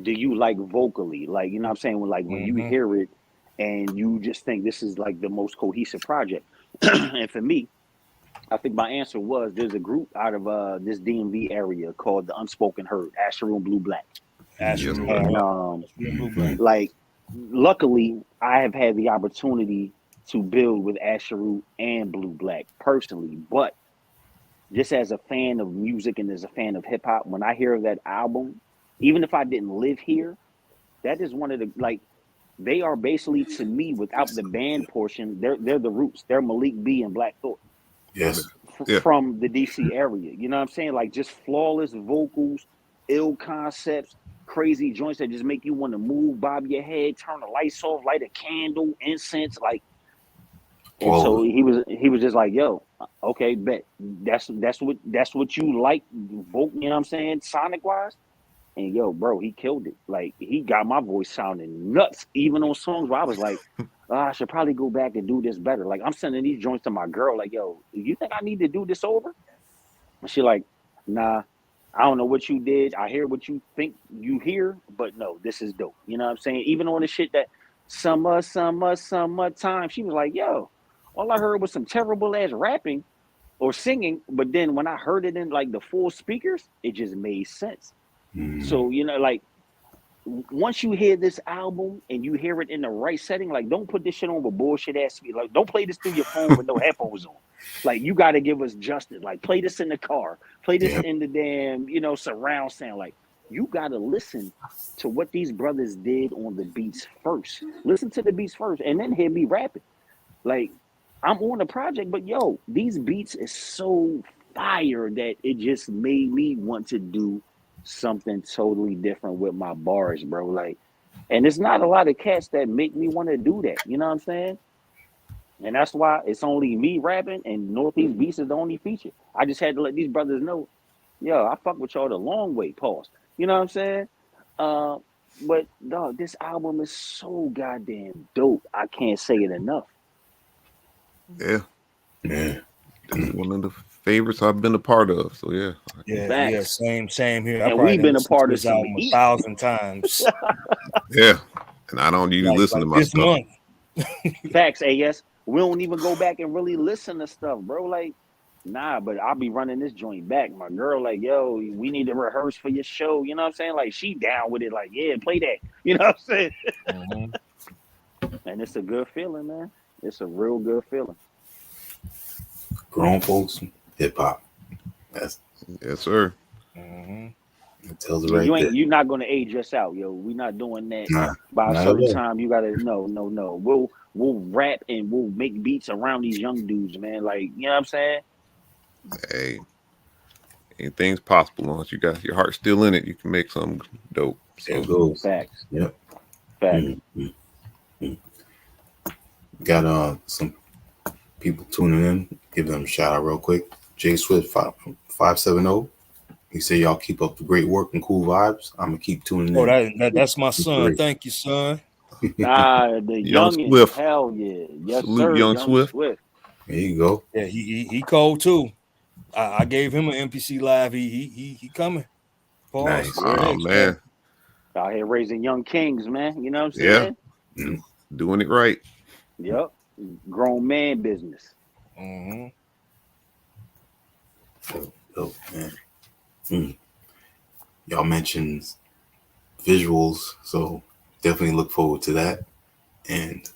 Speaker 4: do you like vocally? Like, you know what I'm saying? When you
Speaker 2: Mm-hmm.
Speaker 4: hear it and you just think this is like the most cohesive project. And for me, I think my answer was there's a group out of this DMV area called the Unspoken Herd, Asher and Blue Black.
Speaker 3: Yes,
Speaker 2: Astro,
Speaker 3: sir.
Speaker 4: And
Speaker 2: yeah. Blue Black.
Speaker 4: like luckily I have had the opportunity to build with Asheru and Blue Black personally, but just as a fan of music and as a fan of hip hop, when I hear that album, even if I didn't live here, that is one of the like they are basically to me without the band portion, they're the roots. They're Malik B and Black Thought
Speaker 1: Yes.
Speaker 3: Yeah.
Speaker 4: from the DC area. You know what I'm saying? Like just flawless vocals, ill concepts, crazy joints that just make you want to move, bob your head, turn the lights off, light a candle, incense, like. And
Speaker 1: All of
Speaker 4: so
Speaker 1: it.
Speaker 4: he was just like, yo, okay, bet that's what you like, you know what I'm saying, sonic wise. And yo, bro, he killed it. Like he got my voice sounding nuts, even on songs where I was like, I should probably go back and do this better. Like I'm sending these joints to my girl, like, yo, you think I need to do this over? And she like, nah, I don't know what you did. I hear what you think you hear, but no, this is dope. You know what I'm saying? Even on the shit that summertime, she was like, yo, all I heard was some terrible ass rapping or singing, but then when I heard it in like the full speakers, it just made sense. So, you know, like once you hear this album and you hear it in the right setting, like don't put this shit on with bullshit ass speed. Like don't play this through your phone with no headphones on. Like you got to give us justice. Like play this in the car, play this
Speaker 1: Yep.
Speaker 4: in the damn, you know, surround sound. Like you got to listen to what these brothers did on the beats first. Listen to the beats first, and then hear me rapping. Like I'm on the project, but yo, these beats is so fire that it just made me want to do something totally different with my bars, bro. Like, and it's not a lot of cats that make me want to do that. You know what I'm saying? And that's why it's only me rapping and Northeast Beast is the only feature. I just had to let these brothers know, yo, I fuck with y'all the long way, pause. You know what I'm saying? Uh, but dog, this album is so goddamn dope. I can't say it enough.
Speaker 3: Yeah,
Speaker 1: Yeah.
Speaker 3: that's one of the favorites I've been a part of. So yeah,
Speaker 2: Yeah,
Speaker 4: Facts.
Speaker 2: same here. I
Speaker 4: And
Speaker 2: probably
Speaker 4: we've
Speaker 2: done
Speaker 4: been a
Speaker 2: listened to
Speaker 4: part of
Speaker 2: this
Speaker 4: some
Speaker 2: album
Speaker 4: heat.
Speaker 2: 1,000 times.
Speaker 3: yeah. And I don't usually listen to my
Speaker 2: this
Speaker 3: stuff.
Speaker 2: month.
Speaker 4: Facts, AS. We don't even go back and really listen to stuff, bro. Like, nah, but I'll be running this joint back. My girl, like, yo, we need to rehearse for your show. You know what I'm saying? Like, she down with it. Like, yeah, play that. You know what I'm saying?
Speaker 2: Mm-hmm.
Speaker 4: And it's a good feeling, man. It's a real good feeling.
Speaker 1: Grown folks, hip hop. That's
Speaker 3: Yes, sir.
Speaker 2: Mm-hmm.
Speaker 1: it tells it
Speaker 4: Yeah,
Speaker 1: right there.
Speaker 4: you're not gonna age us out, yo. We're not doing that.
Speaker 1: Nah,
Speaker 4: By a
Speaker 1: not at
Speaker 4: certain
Speaker 1: all.
Speaker 4: time, you gotta no. We'll rap and we'll make beats around these young dudes, man. Like, you know what I'm saying?
Speaker 3: Hey, anything's possible once you got your heart still in it. You can make something dope.
Speaker 1: There it
Speaker 3: So
Speaker 1: goes.
Speaker 4: Facts.
Speaker 1: Yep.
Speaker 4: Facts.
Speaker 1: Got some people tuning in. Give them a shout out real quick. J Swift 570. He said y'all keep up the great work and cool vibes. I'm gonna keep tuning
Speaker 2: Oh,
Speaker 1: in.
Speaker 2: that's my son.
Speaker 1: Great.
Speaker 2: Thank you, son.
Speaker 4: The
Speaker 3: Young
Speaker 4: youngin,
Speaker 3: Swift.
Speaker 4: hell yeah. Yes,
Speaker 3: Salute,
Speaker 4: sir.
Speaker 3: Young
Speaker 4: Young
Speaker 3: Swift.
Speaker 4: Swift.
Speaker 1: There you go.
Speaker 2: Yeah, he cold too. I gave him an MPC live. He coming. Pause.
Speaker 1: Nice.
Speaker 3: Oh
Speaker 2: Thanks,
Speaker 3: man.
Speaker 4: Out here raising young kings, man. You know what I'm
Speaker 3: Yeah.
Speaker 4: saying?
Speaker 1: Mm.
Speaker 3: Doing it right.
Speaker 4: Yep. Grown man business.
Speaker 2: Mm-hmm.
Speaker 1: Dope, man. Y'all mentioned visuals, so definitely look forward to that. And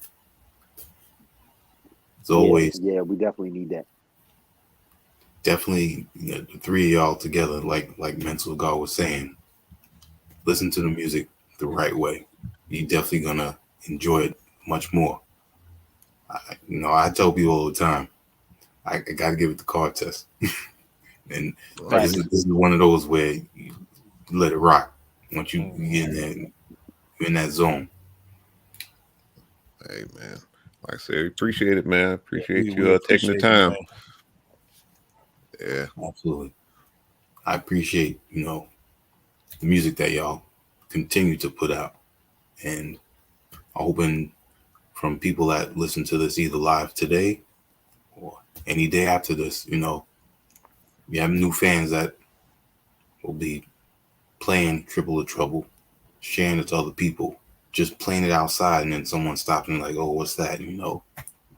Speaker 1: as always,
Speaker 4: Yeah, we definitely need that.
Speaker 1: definitely the three of y'all together, like Mental God was saying, listen to the music the right way. You're definitely gonna enjoy it much more. I tell people all the time, I gotta give it the card test. And
Speaker 4: Facts.
Speaker 1: this is one of those where you let it rock. Once you get in there, you're in that zone.
Speaker 3: Hey man. Like I said, appreciate it, man. Appreciate
Speaker 2: We
Speaker 3: you taking the
Speaker 2: appreciate
Speaker 3: time.
Speaker 2: it,
Speaker 3: Yeah.
Speaker 1: Absolutely. I appreciate, the music that y'all continue to put out. And hoping from people that listen to this either live today or any day after this, we have new fans that will be playing Triple the Trouble, sharing it to other people, just playing it outside, and then someone stops and like, oh, what's that?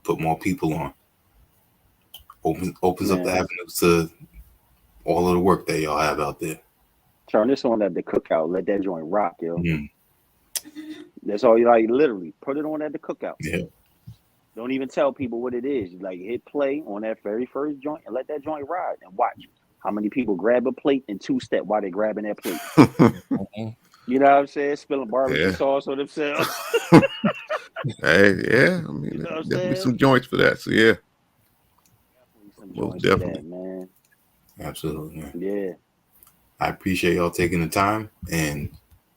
Speaker 1: Put more people on. Opens up the
Speaker 4: Man.
Speaker 1: avenues to all of the work that y'all have out there.
Speaker 4: Turn this on at the cookout. Let that joint rock, yo.
Speaker 1: Mm.
Speaker 4: That's all you like. Literally, put it on at the cookout.
Speaker 1: Yeah.
Speaker 4: Don't even tell people what it is. Like hit play on that very first joint and let that joint ride and watch how many people grab a plate and two-step while they're grabbing that plate.
Speaker 2: man.
Speaker 4: You know what I'm saying? Spilling barbecue
Speaker 3: Yeah.
Speaker 4: sauce on themselves.
Speaker 3: Hey, yeah. I mean,
Speaker 4: You know what I'm
Speaker 3: definitely
Speaker 4: saying?
Speaker 3: some joints for that. So yeah.
Speaker 4: Some
Speaker 3: Most
Speaker 4: joints for
Speaker 3: definitely.
Speaker 4: that, man.
Speaker 1: Absolutely, man.
Speaker 4: Yeah.
Speaker 1: I appreciate y'all taking the time. And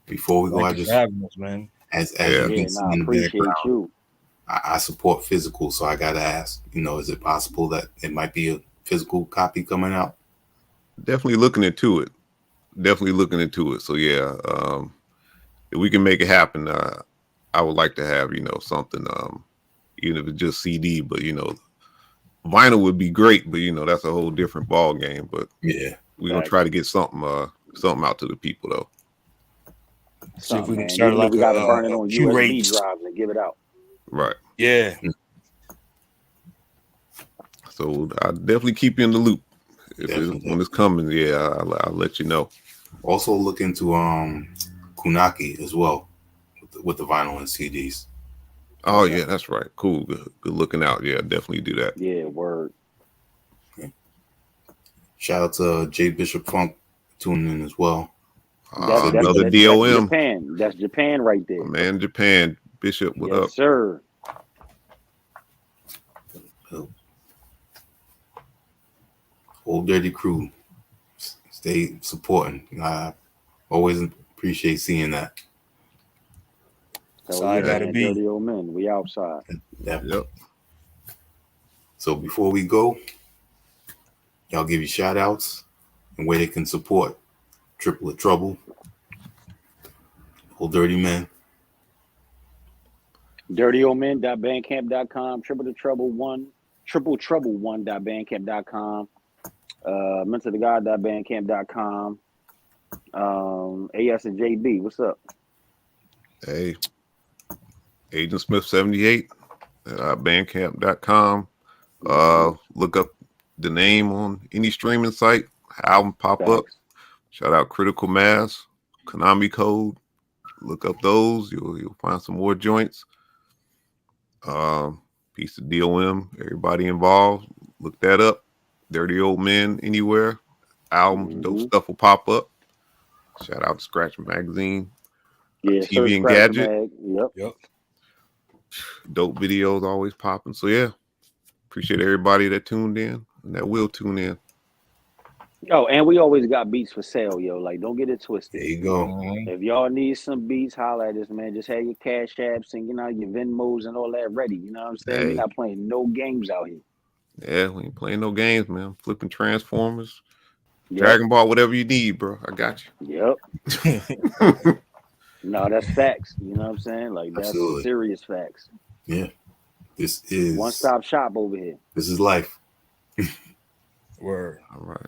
Speaker 1: before we go, I
Speaker 2: Thank you
Speaker 1: just,
Speaker 2: for having us, man.
Speaker 1: as
Speaker 3: Yeah.
Speaker 1: you
Speaker 4: Yeah,
Speaker 1: can see
Speaker 4: nah,
Speaker 1: in the
Speaker 4: appreciate
Speaker 1: background,
Speaker 4: you.
Speaker 1: I support physical, so I gotta ask, is it possible that it might be a physical copy coming out?
Speaker 3: Definitely looking into it. definitely looking into it. So yeah, if we can make it happen, I would like to have, something, even if it's just CD, but vinyl would be great, but that's a whole different ball game. But
Speaker 1: Yeah.
Speaker 3: we're gonna try to get something out to the people though.
Speaker 2: See if we can
Speaker 4: man.
Speaker 2: start
Speaker 4: Even if
Speaker 2: like
Speaker 4: we got to burn it
Speaker 2: a
Speaker 4: on
Speaker 2: few
Speaker 4: USB
Speaker 2: rates.
Speaker 4: drives and give it out.
Speaker 3: Right.
Speaker 2: Yeah.
Speaker 3: So I'll definitely keep you in the loop. When it's coming, yeah, I'll let you know.
Speaker 1: Also look into Kunaki as well with the vinyl and CDs.
Speaker 3: Oh yeah, that's right. Cool. Good looking out. Yeah, definitely do that.
Speaker 4: Yeah, word.
Speaker 1: Okay. Shout out to J Bishop Funk tuning in as well.
Speaker 3: Another DOM.
Speaker 4: That's Japan. That's Japan right there.
Speaker 3: Man, Japan. Bishop, what up?
Speaker 4: Yes, sir.
Speaker 1: Old Dirty Crew. Stay supporting. I always appreciate seeing that.
Speaker 2: That's how I gotta be.
Speaker 4: Dirty old men. We outside.
Speaker 1: Yep. So before we go, y'all give you shout outs and where they can support Triple of Trouble, Old Dirty Men.
Speaker 4: DirtyOldMen.bandcamp.com, TripleTrouble1.bandcamp.com, mentalthegod.bandcamp.com, AS and JB, what's up?
Speaker 3: Hey, Agent Smith 78 at bandcamp.com. Look up the name on any streaming site, album pop up. Shout out Critical Mass, Konami Code. Look up those. You'll find some more joints. Piece of DOM, everybody involved. Look that up. Dirty Old Men anywhere. Albums, dope stuff will pop up. Shout out to Scratch Magazine.
Speaker 4: Yeah,
Speaker 3: TV and Gadget.
Speaker 4: Yep.
Speaker 3: Dope videos always popping. So yeah, appreciate everybody that tuned in and that will tune in.
Speaker 4: Oh, and we always got beats for sale, yo. Like, don't get it twisted.
Speaker 1: There you go.
Speaker 4: If y'all need some beats, holla at us, man. Just have your Cash Apps and your Venmos and all that ready. You know what I'm saying?
Speaker 3: Hey.
Speaker 4: We're not playing no games out here.
Speaker 3: Yeah, we ain't playing no games, man. Flipping Transformers, Dragon Ball, whatever you need, bro. I got
Speaker 4: you. Yep. No, that's facts. You know what I'm saying? Like, that's serious facts.
Speaker 1: Yeah. This is
Speaker 4: one-stop shop over here.
Speaker 1: This is life.
Speaker 2: Word.
Speaker 3: All right.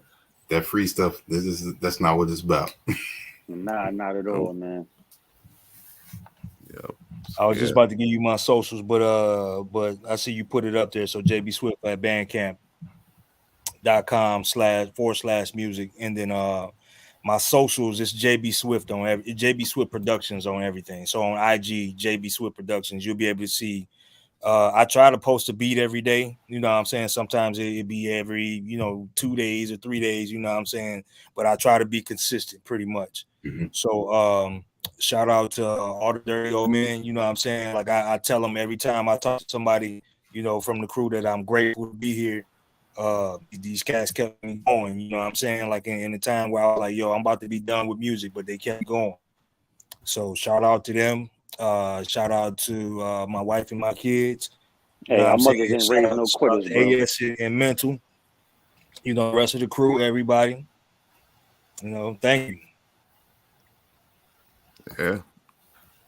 Speaker 1: That free stuff, that's not what it's about.
Speaker 4: Nah, not at all, man.
Speaker 3: Yep.
Speaker 2: I was just about to give you my socials, but I see you put it up there. So JB Swift at bandcamp.com//music. And then my socials is JB Swift on JB Swift Productions on everything. So on IG, JB Swift Productions, you'll be able to see. I try to post a beat every day. You know what I'm saying? Sometimes it'd be every, 2 days or 3 days, you know what I'm saying? But I try to be consistent pretty much.
Speaker 1: Mm-hmm.
Speaker 2: So shout out to all the dirty old men, you know what I'm saying? Like I tell them every time I talk to somebody, from the crew that I'm grateful to be here. These cats kept me going, you know what I'm saying? Like in the time where I was like, yo, I'm about to be done with music, but they kept going. So shout out to them. Shout out to my wife and my kids.
Speaker 4: Hey, our mothers ain't raised no quitters, bro.
Speaker 2: AS and Mental. The rest of the crew, everybody. Thank you.
Speaker 3: Yeah.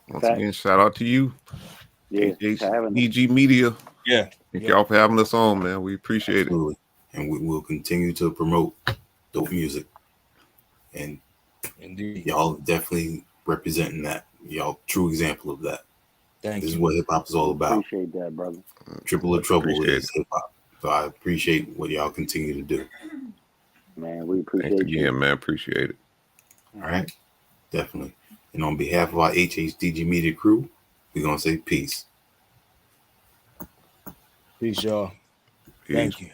Speaker 3: Once again, shout out to you.
Speaker 4: Yeah,
Speaker 3: HHDG Media.
Speaker 2: Yeah.
Speaker 3: Thank y'all for having us on, man. We appreciate
Speaker 1: it. And we will continue to promote dope music. And
Speaker 2: indeed,
Speaker 1: y'all definitely representing that. Y'all true example of that.
Speaker 2: Thank
Speaker 1: this
Speaker 2: you.
Speaker 1: Is what hip hop is all about.
Speaker 4: Appreciate that, brother.
Speaker 1: Triple of Trouble is hip hop. So I appreciate what y'all continue to do.
Speaker 4: Man, we appreciate you.
Speaker 3: Yeah, man, appreciate it.
Speaker 1: All right. Definitely. And on behalf of our HHDG Media crew, we're gonna say peace.
Speaker 2: Peace, y'all.
Speaker 3: Peace.
Speaker 2: Thank you.